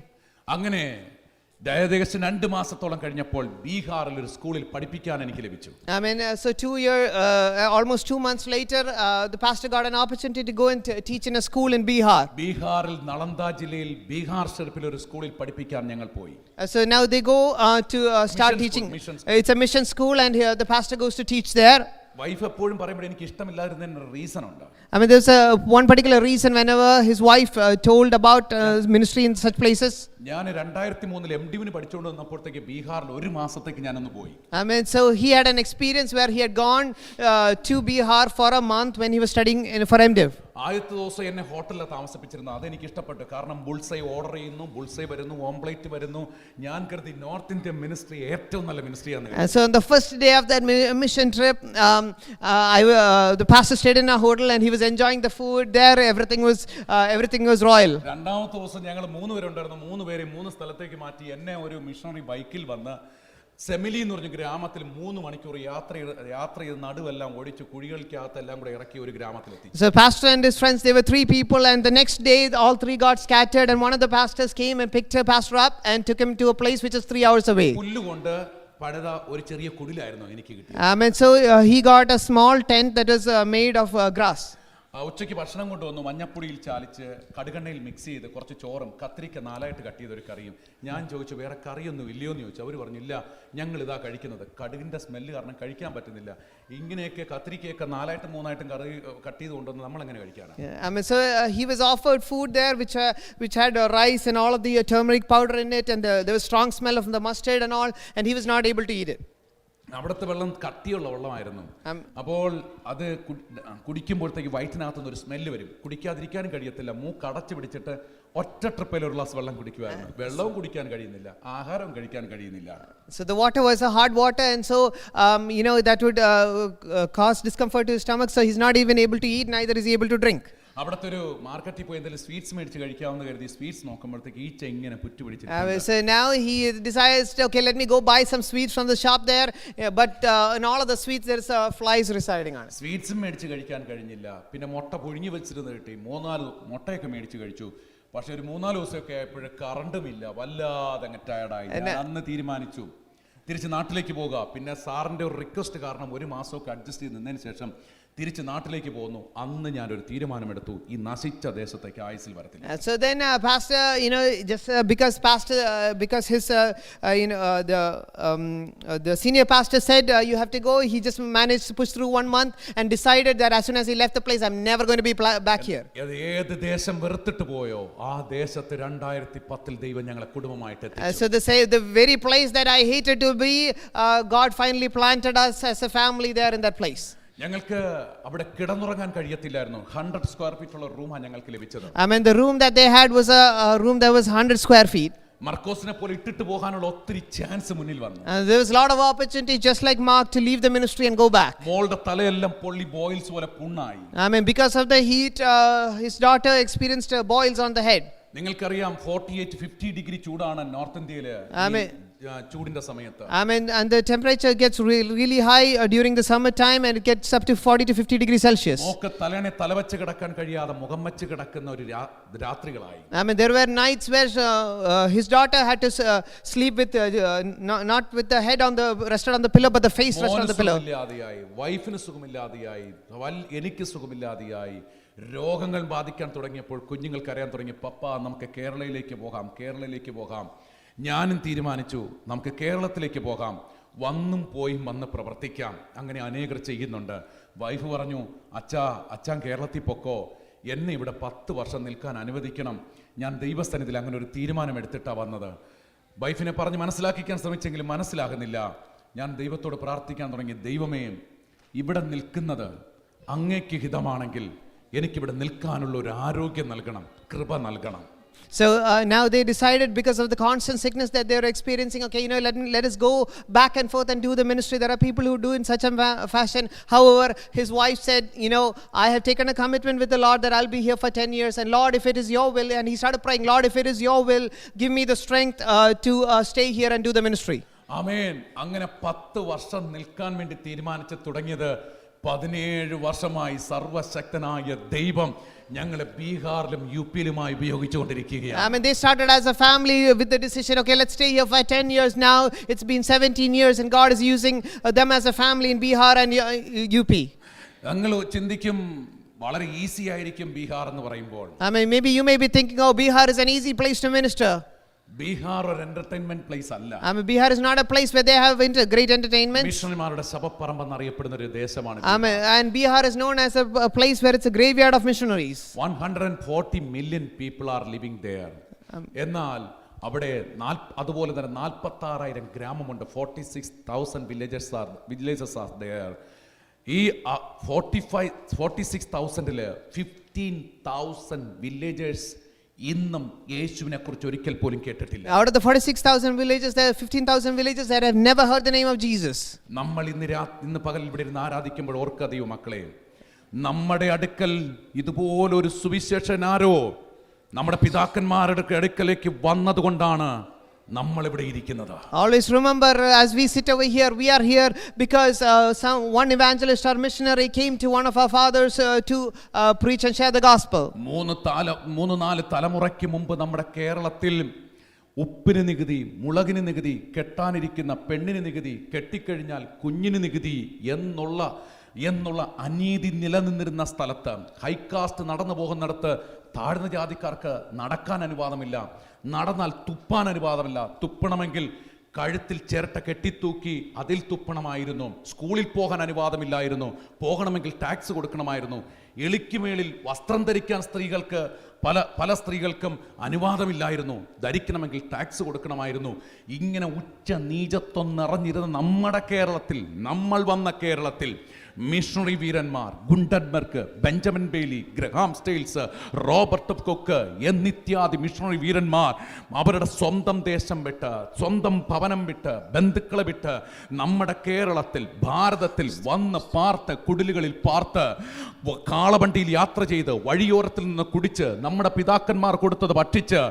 അങ്ങനെ ഏകദേശം 2 മാസത്തോളം കഴിഞ്ഞപ്പോൾ ബീഹാറിൽ ഒരു സ്കൂളിൽ പഠിപ്പിക്കാൻ എനിക്ക് ലഭിച്ചു. I mean, so almost 2 months later, the pastor got an opportunity to go and teach in a school in Bihar. ബീഹാറിൽ നളന്ദ ജില്ലയിൽ ബീഹാർ ഷെർപ്പിൽ ഒരു സ്കൂളിൽ പഠിപ്പിക്കാൻ ഞങ്ങൾ പോയി. So now they go to start Mission teaching. school, mission school. It's a mission school, and here the pastor goes to teach there. Wife എപ്പോഴും പറയുമ്പോൾ എനിക്ക് ഇഷ്ടമില്ലായിരുന്നതിന് ഒരു റീസൺ ഉണ്ട്. I mean, there's one particular reason whenever his wife told about ministry in such places. ഞാൻ 2003 MDiന് പഠിച്ചുകൊണ്ട് വന്നപ്പോഴത്തേക്ക് ബീഹാറിൽ 1 മാസത്തേക്ക് ഞാനൊന്ന് പോയി. I mean, so he had an experience where he had gone to Bihar for a month when he was studying for MDiv. ആദ്യത്തെ ദിവസം എന്നെ ഹോട്ടലിൽ താമസിപ്പിച്ചിരുന്നു. അതെനിക്ക് ഇഷ്ടപ്പെട്ടു. കാരണം ബുൾസൈ ഓർഡർ ചെയ്യുന്നു, ബുൾസൈ വരുന്നു, ഓംപ്ലേറ്റ് വരുന്നു. ഞാൻ കരുതി നോർത്ത് ഇന്ത്യൻ മിനിസ്ട്രി ഏറ്റവും നല്ല മിനിസ്ട്രിയാണ്. So on the first day of that mission trip, the pastor stayed in a hotel and he was enjoying the food there. Everything was royal. രണ്ടാമത്തെ ദിവസം ഞങ്ങൾ 3 പേരുണ്ടായിരുന്നു. 3 പേരെ 3 സ്ഥലത്തേക്ക് മാറ്റി എന്നെ ഒരു മിഷണറി ബൈക്കിൽ വന്ന് സെമിലി എന്ന് പറഞ്ഞ ഗ്രാമത്തിൽ 3 മണിക്കൂർ യാത്ര ചെയ്ത് നടുവെല്ലാം ഓടിച്ച് കുഴികൾക്കകത്തെല്ലാം കൂടെ ഇറക്കി ഒരു ഗ്രാമത്തിലെത്തി. So pastor and his friends, they were 3 people, and the next day all 3 got scattered, and one of the pastors came and picked a pastor up and took him to a place which is 3 hours away. പുല്ലുകൊണ്ട് പണിത ഒരു ചെറിയ കുടിലായിരുന്നു എനിക്ക് കിട്ടിയത്. And so he got a small tent that was made of grass. ഉച്ചയ്ക്ക് ഭക്ഷണം കൊണ്ടുവന്നു. മഞ്ഞപ്പൊടിയിൽ ചാലിച്ച് കടുകെണ്ണയിൽ mix ചെയ്ത് കുറച്ച് ചോറും കത്തിരിക്ക 4ആയിട്ട് കട്ട് ചെയ്തൊരു കറിയും. ഞാൻ ചോദിച്ചു, വേറെ കറിയൊന്നും ഇല്ലയോ എന്ന് ചോദിച്ചു. അവർ പറഞ്ഞു, ഇല്ല, ഞങ്ങൾ ഇതാ കഴിക്കുന്നത്. കടുകിൻ്റെ സ്മെല്ല് കാരണം കഴിക്കാൻ പറ്റുന്നില്ല. ഇങ്ങനെയൊക്കെ കത്തിരിക്കയൊക്കെ 4ആയിട്ടും 3ആയിട്ടും കറി കട്ട് ചെയ്ത് കൊണ്ടുവന്ന് നമ്മളെങ്ങനെ കഴിക്കാനാണ്? I mean, so he was offered food there which had rice and all of the turmeric powder in it, and there was strong smell of the mustard and all, and he was not able to eat it. അവിടുത്തെ വെള്ളം കട്ടിയുള്ള വെള്ളമായിരുന്നു. അപ്പോൾ അത് കുടിക്കുമ്പോഴത്തേക്ക് വയറ്റിനകത്തുനിന്ന് ഒരു smell വരും. കുടിക്കാതിരിക്കാനും കഴിയത്തില്ല. മൂക്ക് അടച്ചു പിടിച്ചിട്ട് ഒറ്റ ട്രിപ്പിൽ ഒരു ഗ്ലാസ് വെള്ളം കുടിക്കുമായിരുന്നു. വെള്ളവും കുടിക്കാൻ കഴിയുന്നില്ല, ആഹാരവും കഴിക്കാൻ കഴിയുന്നില്ല. So the water was a hard water, and so that would cause discomfort to his stomach, so he's not even able to eat, neither is he able to drink. അവിടുത്തെ ഒരു മാർക്കറ്റിൽ പോയി എന്തെങ്കിലും സ്വീറ്റ്സ് മേടിച്ച് കഴിക്കാമെന്ന് കരുതി സ്വീറ്റ്സ് നോക്കുമ്പോഴത്തേക്ക് ഈച്ച ഇങ്ങനെ പുറ്റു പിടിച്ചിട്ട്. So now he decides, okay, let me go buy some sweets from the shop there, but in all of the sweets there's flies residing on it. സ്വീറ്റ്സും മേടിച്ച് കഴിക്കാൻ കഴിഞ്ഞില്ല. പിന്നെ മുട്ട പുഴുങ്ങി വെച്ചിരുന്ന് കിട്ടി. 3-4 മുട്ടയൊക്കെ മേടിച്ച് കഴിച്ചു. പക്ഷെ ഒരു 3-4 ദിവസമൊക്കെ ആയപ്പോഴും കറണ്ടുമില്ല. വല്ലാതെ അങ്ങ് ടയർഡായി. അന്ന് തീരുമാനിച്ചു തിരിച്ച് നാട്ടിലേക്ക് പോകുക. പിന്നെ സാറിൻ്റെ ഒരു റിക്വസ്റ്റ് കാരണം 1 മാസമൊക്കെ അഡ്ജസ്റ്റ് ചെയ്ത് നിന്നതിന് ശേഷം തിരിച്ച് നാട്ടിലേക്ക് പോകുന്നു. അന്ന് ഞാനൊരു തീരുമാനമെടുത്തു, ഈ നശിച്ച ദേശത്തേക്ക് ആയുസിൽ വരത്തില്ല. So then pastor, just because his the senior pastor said you have to go, he just managed to push through 1 month and decided that as soon as he left the place, I'm never going to be back here. ഏത് ദേശം വെറുത്തിട്ട് പോയോ ആ ദേശത്ത് 2010 ദൈവം ഞങ്ങളെ കുടുംബമായിട്ട് എത്തിച്ചു. So the very place that I hated to be, God finally planted us as a family there in that place. ഞങ്ങൾക്ക് അവിടെ കിടന്നുറങ്ങാൻ കഴിയത്തില്ലായിരുന്നു. 100 സ്ക്വയർ ഫീറ്റ് ഉള്ള റൂമാണ് ഞങ്ങൾക്ക് ലഭിച്ചത്. I mean, the room that they had was a room that was 100 square feet. മർക്കോസിനെ പോലെ ഇട്ടിട്ട് പോകാനുള്ള ഒത്തിരി ചാൻസ് മുന്നിൽ വന്നു. There was a lot of opportunity, just like Mark, to leave the ministry and go back. മോളുടെ തലയെല്ലാം പൊള്ളി boils പോലെ പുണ്ണായി. I mean, because of the heat, his daughter experienced boils on the head. നിങ്ങൾക്കറിയാം 48-50 degree ചൂടാണ് north ഇന്ത്യയില്. ചൂടിന്റെ സമയത്ത്. And the temperature gets really high during the summer time, and it gets up to 40 to 50 degrees Celsius. Mock തലവെച്ച് കിടക്കാൻ കഴിയാതെ മുഖം വെച്ച് കിടക്കുന്ന ഒരു രാത്രികളായി. There were nights where his daughter had to sleep with not with the head rested on the pillow, but the face rested on the pillow. വൈഫിന് സുഖമില്ലാതെയായി, എനിക്ക് സുഖമില്ലാതെയായി, രോഗങ്ങൾ ബാധിക്കാൻ തുടങ്ങിയപ്പോൾ കുഞ്ഞുങ്ങൾക്ക് അറിയാൻ തുടങ്ങി, പപ്പ നമുക്ക് കേരളയിലേക്ക് പോകാം. ഞാനും തീരുമാനിച്ചു നമുക്ക് കേരളത്തിലേക്ക് പോകാം, വന്ന് പ്രവർത്തിക്കാം. അങ്ങനെ അനേകർ ചെയ്യുന്നുണ്ട്. വൈഫ് പറഞ്ഞു, അച്ഛാൻ കേരളത്തിൽ പൊക്കോ, എന്നെ ഇവിടെ 10 വർഷം നിൽക്കാൻ അനുവദിക്കണം. ഞാൻ ദൈവസന്നിധിയിൽ അങ്ങനെ ഒരു തീരുമാനം എടുത്തിട്ടാണ് വന്നത്. വൈഫിനെ പറഞ്ഞ് മനസ്സിലാക്കിക്കാൻ ശ്രമിച്ചെങ്കിലും മനസ്സിലാകുന്നില്ല. ഞാൻ ദൈവത്തോട് പ്രാർത്ഥിക്കാൻ തുടങ്ങി, ദൈവമേ, ഇവിടെ നിൽക്കുന്നത് അങ്ങേക്ക് ഹിതമാണെങ്കിൽ എനിക്കിവിടെ നിൽക്കാനുള്ള ഒരു ആരോഗ്യം നൽകണം, കൃപ നൽകണം. So now they decided, because of the constant sickness that they were experiencing, okay, let us go back and forth and do the ministry. There are people who do in such a fashion. However, his wife said, I have taken a commitment with the Lord that I'll be here for 10 years. And Lord, if it is your will, and he started praying, Lord, if it is your will, give me the strength to stay here and do the ministry. ആമേൻ. അങ്ങനെ 10 വർഷം നിൽക്കാൻ വേണ്ടി തീരുമാനിച്ചു തുടങ്ങിയത് 17 വർഷമായി സർവശക്തനായ ദൈവം ഞങ്ങളെ ബീഹാറിലും യുപിയിലുമായി ഉപയോഗിച്ചുകൊണ്ടിരിക്കുകയാണ്. They started as a family with the decision, okay, let's stay here for 10 years. Now it's been 17 years and God is using them as a family in Bihar and UP. ഞങ്ങൾ ചിന്തിക്കും വളരെ ഈസി ആയിരിക്കും ബീഹാർ എന്ന് പറയുമ്പോൾ. Maybe you may be thinking, oh, Bihar is an easy place to minister. Bihar ഒരു entertainment place അല്ല. Bihar is not a place where they have great entertainment. മിഷണറിമാരുടെ ശവപ്പറമ്പ് എന്നറിയപ്പെടുന്ന ഒരു ദേശമാണ്. And Bihar is known as a place where it's a graveyard of missionaries. 140 million people are living there. എന്നാൽ അവിടെ അതുപോലെ തന്നെ 46,000 ഗ്രാമമുണ്ട്. 46,000 villages are there. ഈ 46,000-ല് 15,000 villagers ഇന്നും യേശുവിനെ കുറിച്ച് ഒരിക്കൽ പോലും കേട്ടിട്ടില്ല. Out of the 46,000 villages, there are 15,000 villages that have never heard the name of Jesus. നമ്മൾ ഇന്ന് പകൽ ഇവിടെ ഇരുന്ന് ആരാധിക്കുമ്പോൾ ഓർക്കതയോ മക്കളെ, നമ്മുടെ അടുക്കൽ ഇതുപോലൊരു സുവിശേഷനാരോ നമ്മുടെ പിതാക്കന്മാരുടെ അടുക്കലേക്ക് വന്നതുകൊണ്ടാണ് നമ്മൾ ഇവിടെ ഇരിക്കുന്നത്. Always remember, as we sit over here, we are here because one evangelist or missionary came to one of our fathers to preach and share the gospel. 3-4 തലമുറയ്ക്ക് മുമ്പ് നമ്മുടെ കേരളത്തിൽ ഉപ്പിന് നികുതി, മുളകിന് നികുതി, കെട്ടാനിരിക്കുന്ന പെണ്ണിന് നികുതി, കെട്ടിക്കഴിഞ്ഞാൽ കുഞ്ഞിന് നികുതി എന്നുള്ള അനീതി നിലനിന്നിരുന്ന സ്ഥലത്ത്, ഹൈകാസ്റ്റ് നടന്നു പോകുന്നിടത്ത് താഴ്ന്ന ജാതിക്കാർക്ക് നടക്കാൻ അനുവാദമില്ല, നടന്നാൽ തുപ്പാൻ അനുവാദമില്ല. തുപ്പണമെങ്കിൽ കഴുത്തിൽ ചിരട്ട കെട്ടിത്തൂക്കി അതിൽ തുപ്പണമായിരുന്നു. സ്കൂളിൽ പോകാൻ അനുവാദമില്ലായിരുന്നു. പോകണമെങ്കിൽ ടാക്സ് കൊടുക്കണമായിരുന്നു. എളിക്കുമേളിൽ വസ്ത്രം ധരിക്കാൻ പല സ്ത്രീകൾക്കും അനുവാദമില്ലായിരുന്നു. ധരിക്കണമെങ്കിൽ ടാക്സ് കൊടുക്കണമായിരുന്നു. ഇങ്ങനെ ഉച്ച നീചത്വം നിറഞ്ഞിരുന്ന നമ്മുടെ കേരളത്തിൽ, നമ്മൾ വന്ന കേരളത്തിൽ മിഷണറി വീരന്മാർ, ഗുണ്ടൻബർഗ്, Benjamin Bailey, Graham Staines, Robert കൊക്ക് എന്നിത്യാദി മിഷണറി വീരന്മാർ അവരുടെ സ്വന്തം ദേശം വിട്ട്, സ്വന്തം ഭവനം വിട്ട്, ബന്ധുക്കളെ വിട്ട് നമ്മുടെ കേരളത്തിൽ, ഭാരതത്തിൽ വന്ന് പാർത്ത്, കുടിലുകളിൽ പാർത്ത്, കാളവണ്ടിയിൽ യാത്ര ചെയ്ത്, വഴിയോരത്തിൽ നിന്ന് കുടിച്ച്, നമ്മുടെ പിതാക്കന്മാർ കൊടുത്തത് ഭക്ഷിച്ച്,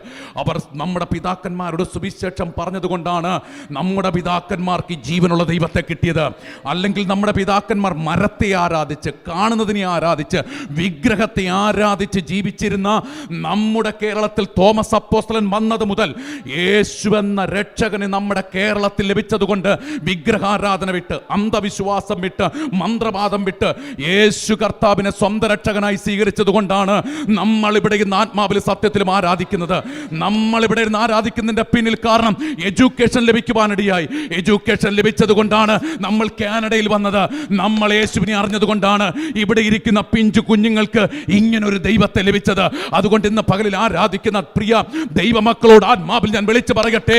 അവർ നമ്മുടെ പിതാക്കന്മാരുടെ സുവിശേഷം പറഞ്ഞതുകൊണ്ടാണ് നമ്മുടെ പിതാക്കന്മാർക്ക് ജീവനുള്ള ദൈവത്തെ കിട്ടിയത്. അല്ലെങ്കിൽ നമ്മുടെ പിതാക്കന്മാർ മരത്തെ ആരാധിച്ച്, കാണുന്നതിനെ ആരാധിച്ച്, വിഗ്രഹത്തെ ആരാധിച്ച് ജീവിച്ചിരുന്ന നമ്മുടെ കേരളത്തിൽ തോമസ് അപ്പോസ്തലൻ വന്നത് മുതൽ യേശുവെന്ന രക്ഷകന് നമ്മുടെ കേരളത്തിൽ ലഭിച്ചതുകൊണ്ട് വിഗ്രഹാരാധന വിട്ട്, അന്ധവിശ്വാസം വിട്ട്, മന്ത്രവാദം വിട്ട് യേശു കർത്താവിനെ സ്വന്തം രക്ഷകനായി സ്വീകരിച്ചതുകൊണ്ടാണ് നമ്മൾ ഇവിടെ ഇന്ന് ആത്മാവിൽ സത്യത്തിലും ആരാധിക്കുന്നത്. നമ്മൾ ഇവിടെ ഇരുന്ന് ആരാധിക്കുന്നതിന്റെ പിന്നിൽ കാരണം എഡ്യൂക്കേഷൻ ലഭിക്കുവാനിടയായി. എഡ്യൂക്കേഷൻ ലഭിച്ചതുകൊണ്ടാണ് നമ്മൾ കാനഡയിൽ വന്നത്. നമ്മൾ യേശുവിനെ അറിഞ്ഞതുകൊണ്ടാണ് ഇവിടെ ഇരിക്കുന്ന പിഞ്ചു കുഞ്ഞുങ്ങൾക്ക് ഇങ്ങനൊരു ദൈവത്തെ ലഭിച്ചത്. അതുകൊണ്ട് ഇന്ന് പകലിൽ ആരാധിക്കുന്ന പ്രിയ ദൈവമക്കളോട് ആത്മാവിൽ ഞാൻ വിളിച്ചു പറയട്ടെ,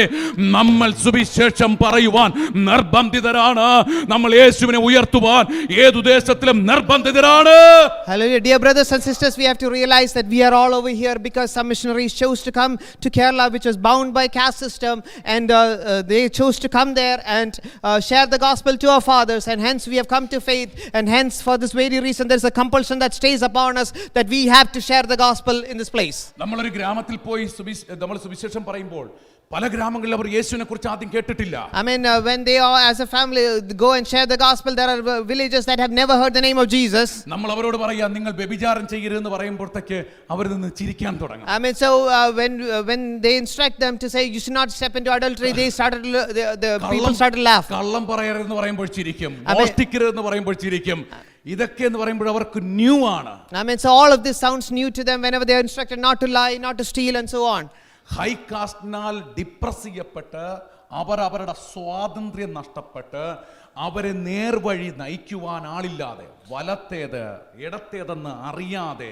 നമ്മൾ സുവിശേഷം പറയുവാൻ നിർബന്ധിതരാണ്. നമ്മൾ യേശുവിനെ ഉയർത്തുവാൻ ഏതു ദേശത്തിലും നിർബന്ധിതരാണ്. Hallelujah. Dear brothers and sisters, we have to realize that we are all over here because some missionaries chose to come to Kerala, which was bound by caste system, and they chose to come there and share the gospel to our fathers, and hence we have come to faith, and hence for this very reason there is a compulsion that stays upon us that we have to share the gospel in this place. നമ്മളൊരു ഗ്രാമത്തിൽ പോയി നമ്മൾ സുവിശേഷം പറയുമ്പോൾ പല ഗ്രാമങ്ങളിൽ അവർ യേശുവിനെ കുറിച്ച് ആദ്യം കേട്ടിട്ടില്ല. I mean, when they all as a family go and share the gospel, there are villages that have never heard the name of Jesus. നമ്മൾ അവരോട് പറയാ നിങ്ങൾ വ്യഭിചാരം ചെയ്യരുതെന്ന് പറയുമ്പോഴത്തേക്ക് അവർ നിന്ന് ചിരിക്കാൻ തുടങ്ങും. I mean, so when they instruct them to say you should not step into adultery, they started the people started to laugh. കള്ളം പറയരുതെന്ന് പറയുമ്പോൾ ചിരിക്കും, മോഷ്ടിക്കരുതെന്ന് പറയുമ്പോൾ ചിരിക്കും. ഇതൊക്കെ എന്ന് പറയുമ്പോൾ അവർക്ക് ന്യൂ ആണ്. I mean, so all of this sounds new to them whenever they are instructed not to lie, not to steal and so on. High കാസ്റ്റിനാൽ ഡിപ്രസ് ചെയ്യപ്പെട്ട് അവരുടെ സ്വാതന്ത്ര്യം നഷ്ടപ്പെട്ട് അവരെ നേർവഴി നയിക്കുവാൻ ആളില്ലാതെ വലത്തേത് ഇടത്തേതെന്ന് അറിയാതെ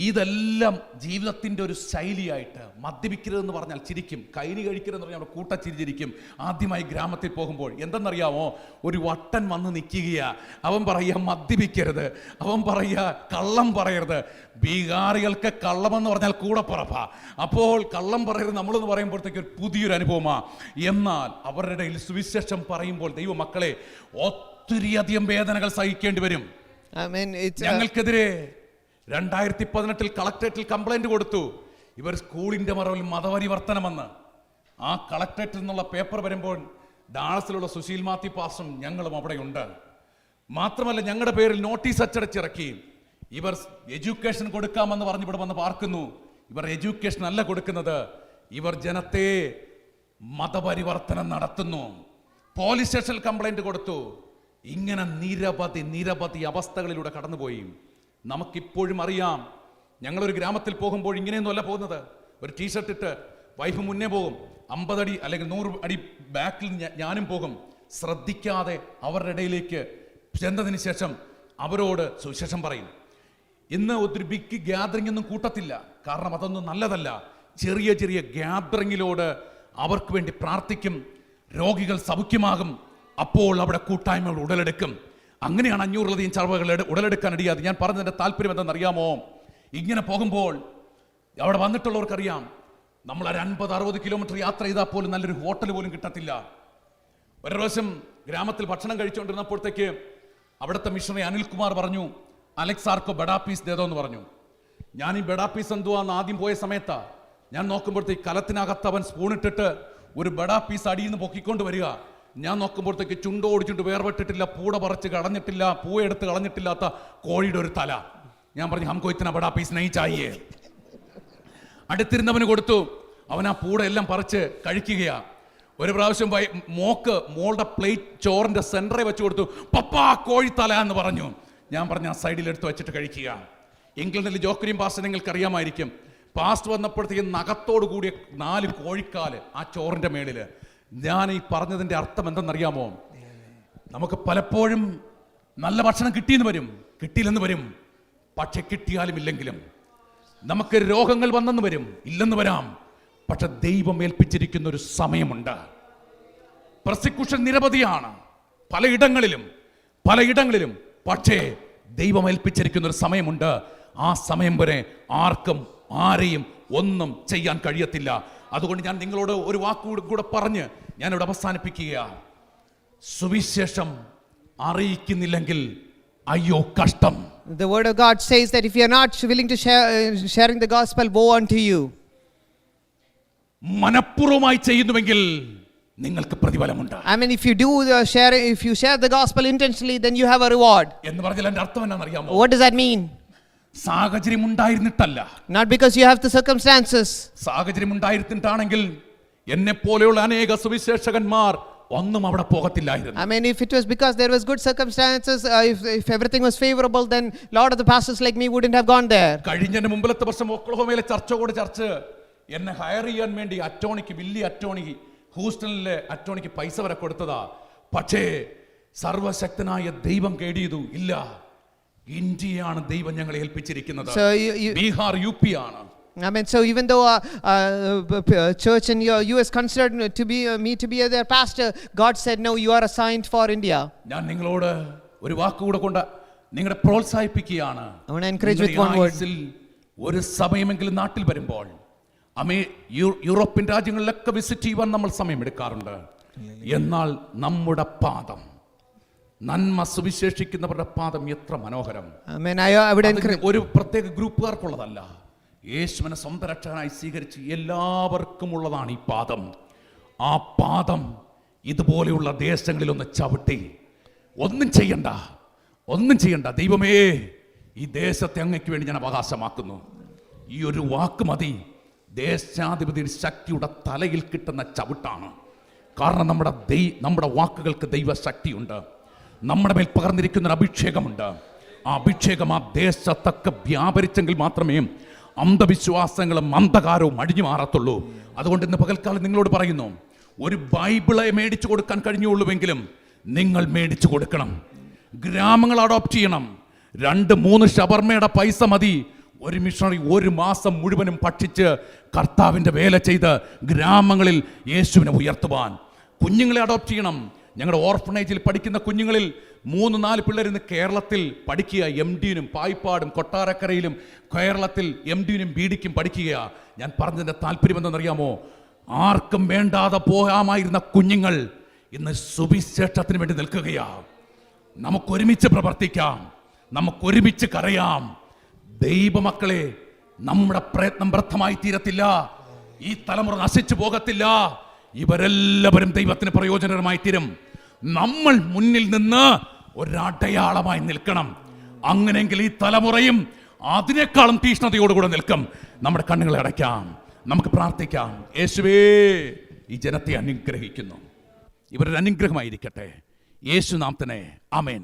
ഇതെല്ലാം ജീവിതത്തിൻ്റെ ഒരു ശൈലിയായിട്ട് മദ്യപിക്കരുതെന്ന് പറഞ്ഞാൽ ചിരിക്കും, കൈനി കഴിക്കരുതെന്ന് പറഞ്ഞാൽ അവിടെ കൂട്ടച്ചിരിച്ചിരിക്കും. ആദ്യമായി ഗ്രാമത്തിൽ പോകുമ്പോൾ എന്തെന്നറിയാമോ, ഒരു വട്ടൻ വന്ന് നിൽക്കുകയാ, അവൻ പറയുക മദ്യപിക്കരുത്, അവൻ പറയുക കള്ളം പറയരുത്. ബീഹാറികൾക്ക് കള്ളമെന്ന് പറഞ്ഞാൽ കൂടെ പറപ്പാ, അപ്പോൾ കള്ളം പറയരുത് നമ്മളെന്ന് പറയുമ്പോഴത്തേക്ക് ഒരു പുതിയൊരു അനുഭവമാണ്. എന്നാൽ അവരുടെ ഇടയിൽ സുവിശേഷം പറയുമ്പോൾ ദൈവമക്കളെ ഒത്തിരിയധികം വേദനകൾ സഹിക്കേണ്ടി വരും. ഞങ്ങൾക്കെതിരെ 2018 കളക്ടറേറ്റിൽ കംപ്ലൈന്റ് കൊടുത്തു, ഇവർ സ്കൂളിന്റെ മറവിൽ മതപരിവർത്തനമെന്ന്. ആ കളക്ടറേറ്റിൽ നിന്നുള്ള പേപ്പർ വരുമ്പോൾ ഡാളസിലുള്ള സുശീൽ മാത്യു പാസ്റ്ററും ഞങ്ങളും അവിടെയുണ്ട്. മാത്രമല്ല ഞങ്ങളുടെ പേരിൽ നോട്ടീസ് അച്ചടിച്ചിറക്കി. ഇവർ എഡ്യൂക്കേഷൻ കൊടുക്കാമെന്ന് പറഞ്ഞ് ഇവിടെ വന്ന് പാർക്കുന്നു. ഇവർ എഡ്യൂക്കേഷൻ അല്ല കൊടുക്കുന്നത്, ഇവർ ജനത്തെ മതപരിവർത്തനം നടത്തുന്നു. പോലീസ് സ്റ്റേഷനിൽ കംപ്ലൈന്റ് കൊടുത്തു. ഇങ്ങനെ നിരവധി അവസ്ഥകളിലൂടെ കടന്നുപോയി. നമുക്കിപ്പോഴും അറിയാം, ഞങ്ങളൊരു ഗ്രാമത്തിൽ പോകുമ്പോൾ ഇങ്ങനെയൊന്നുമല്ല പോകുന്നത്. ഒരു ടീഷർട്ട് ഇട്ട് വൈഫ് മുന്നേ പോകും, 50 അടി അല്ലെങ്കിൽ 100 അടി ബാക്കിൽ ഞാനും പോകും. ശ്രദ്ധിക്കാതെ അവരുടെ ഇടയിലേക്ക് ചെന്നതിന് ശേഷം അവരോട് സുവിശേഷം പറയും. ഇന്ന് ഒത്തിരി ബിഗ് ഗ്യാദറിംഗ് ഒന്നും കൂട്ടത്തില്ല, കാരണം അതൊന്നും നല്ലതല്ല. ചെറിയ ചെറിയ ഗ്യാദറിങ്ങിലോട് അവർക്ക് വേണ്ടി പ്രാർത്ഥിക്കും, രോഗികൾ സൗഖ്യമാകും, അപ്പോൾ അവിടെ കൂട്ടായ്മകൾ ഉടലെടുക്കും. അങ്ങനെയാണ് 500 ചർവകൾ ഉടലെടുക്കാൻ ഇടയാതെ. ഞാൻ പറഞ്ഞതിൻ്റെ താല്പര്യം എന്തെന്നറിയാമോ, ഇങ്ങനെ പോകുമ്പോൾ അവിടെ വന്നിട്ടുള്ളവർക്കറിയാം, നമ്മൾ ഒരു 50-60 കിലോമീറ്റർ യാത്ര ചെയ്താൽ പോലും നല്ലൊരു ഹോട്ടൽ പോലും കിട്ടത്തില്ല. ഒരു പ്രാവശ്യം ഗ്രാമത്തിൽ ഭക്ഷണം കഴിച്ചുകൊണ്ടിരുന്നപ്പോഴത്തേക്ക് അവിടുത്തെ മിഷണറി അനിൽകുമാർ പറഞ്ഞു, അലക്സാർക്കോ ബഡാ പീസ് ദേതോ എന്ന് പറഞ്ഞു. ഞാൻ ഈ ബഡാ പീസ് എന്തുവാന്ന് ആദ്യം പോയ സമയത്താ ഞാൻ നോക്കുമ്പോഴത്തേക്ക് കലത്തിനകത്ത് അവൻ സ്പൂണിട്ടിട്ട് ഒരു ബഡാ പീസ് അടിയിൽ നിന്ന് പൊക്കിക്കൊണ്ട് വരിക. ഞാൻ നോക്കുമ്പോഴത്തേക്ക് ചുണ്ടോടിച്ചിട്ട് വേർപെട്ടിട്ടില്ല, പൂട പറിച്ച് കളഞ്ഞിട്ടില്ല, പൂവെടുത്ത് കളഞ്ഞിട്ടില്ലാത്ത കോഴിയുടെ ഒരു തല. ഞാൻ പറഞ്ഞു ഹംകോ ഇത്തന ബഡാ പീസ് നഹീ ചാഹിയേ. അടുത്തിരുന്നവന് കൊടുത്തു, അവൻ ആ പൂട എല്ലാം പറിച്ച് കഴിക്കുകയാ. ഒരു പ്രാവശ്യം മോളുടെ പ്ലേറ്റ് ചോറിന്റെ സെന്ററെ വെച്ച് കൊടുത്തു, പപ്പാ കോഴിത്തല എന്ന് പറഞ്ഞു. ഞാൻ പറഞ്ഞു ആ സൈഡിൽ എടുത്ത് വെച്ചിട്ട് കഴിക്കുക. ഇംഗ്ലണ്ടിൽ ജോക്കറിയും പാസ്റ്റർ നിങ്ങൾക്ക് അറിയാമായിരിക്കും. പാസ്റ്റ് വന്നപ്പോഴത്തേക്ക് നഖത്തോടു കൂടിയ 4 കോഴിക്കാല് ആ ചോറിന്റെ മേളില്. ഞാൻ ഈ പറഞ്ഞതിന്റെ അർത്ഥം എന്തെന്നറിയാമോ, നമുക്ക് പലപ്പോഴും നല്ല ഭക്ഷണം കിട്ടിയെന്ന് വരും, കിട്ടിയില്ലെന്ന് വരും. പക്ഷെ കിട്ടിയാലും ഇല്ലെങ്കിലും നമുക്ക് രോഗങ്ങൾ വന്നെന്ന് വരും, ഇല്ലെന്ന് വരാം. പക്ഷെ ദൈവം ഏൽപ്പിച്ചിരിക്കുന്ന ഒരു സമയമുണ്ട്. പ്രോസിക്യൂഷൻ നിരവധിയാണ് പലയിടങ്ങളിലും. പക്ഷേ ദൈവം ഏൽപ്പിച്ചിരിക്കുന്ന ഒരു സമയമുണ്ട്. ആ സമയം വരെ ആർക്കും ആരെയും ഒന്നും ചെയ്യാൻ കഴിയത്തില്ല. അതുകൊണ്ട് ഞാൻ നിങ്ങളോട് ഒരു വാക്കുകൂടെ പറഞ്ഞ് ഞാനിവിടെ അവസാനിപ്പിക്കുക. സുവിശേഷം അറിയിക്കുന്നില്ലെങ്കിൽ അയ്യോ കഷ്ടം. The word of God says that if you are not willing to sharing the gospel, woe unto you. മനഃപൂർവ്വമായി ചെയ്യുന്നുവെങ്കിൽ നിങ്ങൾക്ക് പ്രതിഫലമുണ്ട്. I mean, if you share the gospel intentionally, then you have a reward. എന്ന് പറഞ്ഞാൽ അതിന്റെ അർത്ഥം എന്താണെന്നറിയാമോ? What does that mean? സാഹചര്യം ഉണ്ടായിരുന്നിട്ടല്ല. Not because you have the circumstances. സാഹചര്യം ഉണ്ടായിരുന്നിട്ടാണെങ്കിൽ എന്നെ പോലെയുള്ള അനേക സുവിശേഷകന്മാർ ഒന്നും അവിടെ പോകത്തില്ലായിരുന്നു. I mean, if it was because there was good circumstances, if everything was favorable, then lot of the pastors like me wouldn't have gone there. കഴിഞ്ഞ മുമ്പിലത്തെ വർഷം ഒക്ലഹോമയിലെ church എന്നെ ഹയർ ചെയ്യാൻ വേണ്ടി വലിയ അറ്റോണി ഹൂസ്റ്റണിലെ അറ്റോണിക്ക് പൈസ വരെ കൊടുത്തതാ. പക്ഷേ സർവശക്തനായ ദൈവം കേടിയതു ഇല്ല. ഇന്ത്യയാണ് ദൈവം ഞങ്ങളെ ഏൽപ്പിച്ചിരിക്കുന്നത്. ബീഹാർ UP ആണ്. I mean, so even though church in US considered me to be their pastor, God said no, you are assigned for India. ഞാൻ നിങ്ങളോട് ഒരു വാക്കുകൂടെ കൊണ്ട് നിങ്ങളെ പ്രോത്സാഹിപ്പിക്കുകയാണ്. I want to encourage with one word. ഒരു സമയമെങ്കിലും നാട്ടിൽ വരുമ്പോൾ യൂറോപ്യൻ രാജ്യങ്ങളിലൊക്കെ വിസിറ്റ് ചെയ്യുവാൻ നമ്മൾ സമയമെടുക്കാറുണ്ട്. എന്നാൽ നമ്മുടെ പാദം, നന്മ സുവിശേഷിക്കുന്നവരുടെ പാദം എത്ര മനോഹരം. ഒരു പ്രത്യേക ഗ്രൂപ്പുകാർക്കുള്ളതല്ല, യേശുവിനെ സ്വന്തം രക്ഷകനായി സ്വീകരിച്ച് എല്ലാവർക്കും ഉള്ളതാണ് ഈ പാദം. ആ പാദം ഇതുപോലെയുള്ള ദേശങ്ങളിലൊന്ന് ചവിട്ടി. ഒന്നും ചെയ്യണ്ട. ദൈവമേ, ഈ ദേശത്തെ അങ്ങയ്ക്ക് വേണ്ടി ഞാൻ അവകാശമാക്കുന്നു. ഈ ഒരു വാക്ക് മതി ദേശാധിപതിയുടെ ശക്തിയുടെ തലയിൽ കിട്ടുന്ന ചവിട്ടാണ്. കാരണം നമ്മുടെ വാക്കുകൾക്ക് ദൈവശക്തിയുണ്ട്. നമ്മുടെ മേൽ പകർന്നിരിക്കുന്ന ഒരു അഭിഷേകമുണ്ട്. ആ അഭിഷേകം ആ ദേശത്തൊക്കെ വ്യാപരിച്ചെങ്കിൽ മാത്രമേ അന്ധവിശ്വാസങ്ങളും അന്ധകാരവും അടിഞ്ഞു മാറത്തുള്ളൂ. അതുകൊണ്ട് ഇന്ന് പകൽക്കാലം നിങ്ങളോട് പറയുന്നു, ഒരു ബൈബിളെ മേടിച്ചു കൊടുക്കാൻ കഴിഞ്ഞുള്ളൂവെങ്കിലും നിങ്ങൾ മേടിച്ചു കൊടുക്കണം. ഗ്രാമങ്ങൾ അഡോപ്റ്റ് ചെയ്യണം. 2-3 ഷവർമയുടെ പൈസ മതി ഒരു മിഷണറി 1 മാസം മുഴുവനും ഭക്ഷിച്ച് കർത്താവിൻ്റെ വേല ചെയ്ത് ഗ്രാമങ്ങളിൽ യേശുവിനെ ഉയർത്തുവാൻ. കുഞ്ഞുങ്ങളെ അഡോപ്റ്റ് ചെയ്യണം. ഞങ്ങളുടെ ഓർഫനേജിൽ പഠിക്കുന്ന കുഞ്ഞുങ്ങളിൽ 3-4 പിള്ളേർ ഇന്ന് കേരളത്തിൽ പഠിക്കുക. MD-നും പായിപ്പാടും കൊട്ടാരക്കരയിലും കേരളത്തിൽ MD-നും BD-ക്കും പഠിക്കുക. ഞാൻ പറഞ്ഞതിൻ്റെ താല്പര്യം എന്തെന്നറിയാമോ? ആർക്കും വേണ്ടാതെ പോകാമായിരുന്ന കുഞ്ഞുങ്ങൾ ഇന്ന് സുവിശേഷത്തിന് വേണ്ടി നിൽക്കുകയാണ്. നമുക്കൊരുമിച്ച് പ്രവർത്തിക്കാം, നമുക്കൊരുമിച്ച് കരയാം. ദൈവമക്കളെ, നമ്മുടെ പ്രയത്നം വ്യർത്ഥമായി തീരത്തില്ല. ഈ തലമുറ നശിച്ചു പോകത്തില്ല. ഇവരെല്ലാവരും ദൈവത്തിന് പ്രയോജനകരമായി തീരും. നമ്മൾ മുന്നിൽ നിന്ന് ഒരടയാളമായി നിൽക്കണം. അങ്ങനെയെങ്കിൽ ഈ തലമുറയും അതിനേക്കാളും തീഷ്ണതയോടുകൂടെ നിൽക്കും. നമ്മുടെ കണ്ണുകളെ അടയ്ക്കാം, നമുക്ക് പ്രാർത്ഥിക്കാം. യേശുവേ, ഈ ജനത്തെ അനുഗ്രഹിക്കുന്നു. ഇവരൊരു അനുഗ്രഹമായിരിക്കട്ടെ. യേശുനാമത്തിനെ ആമേൻ.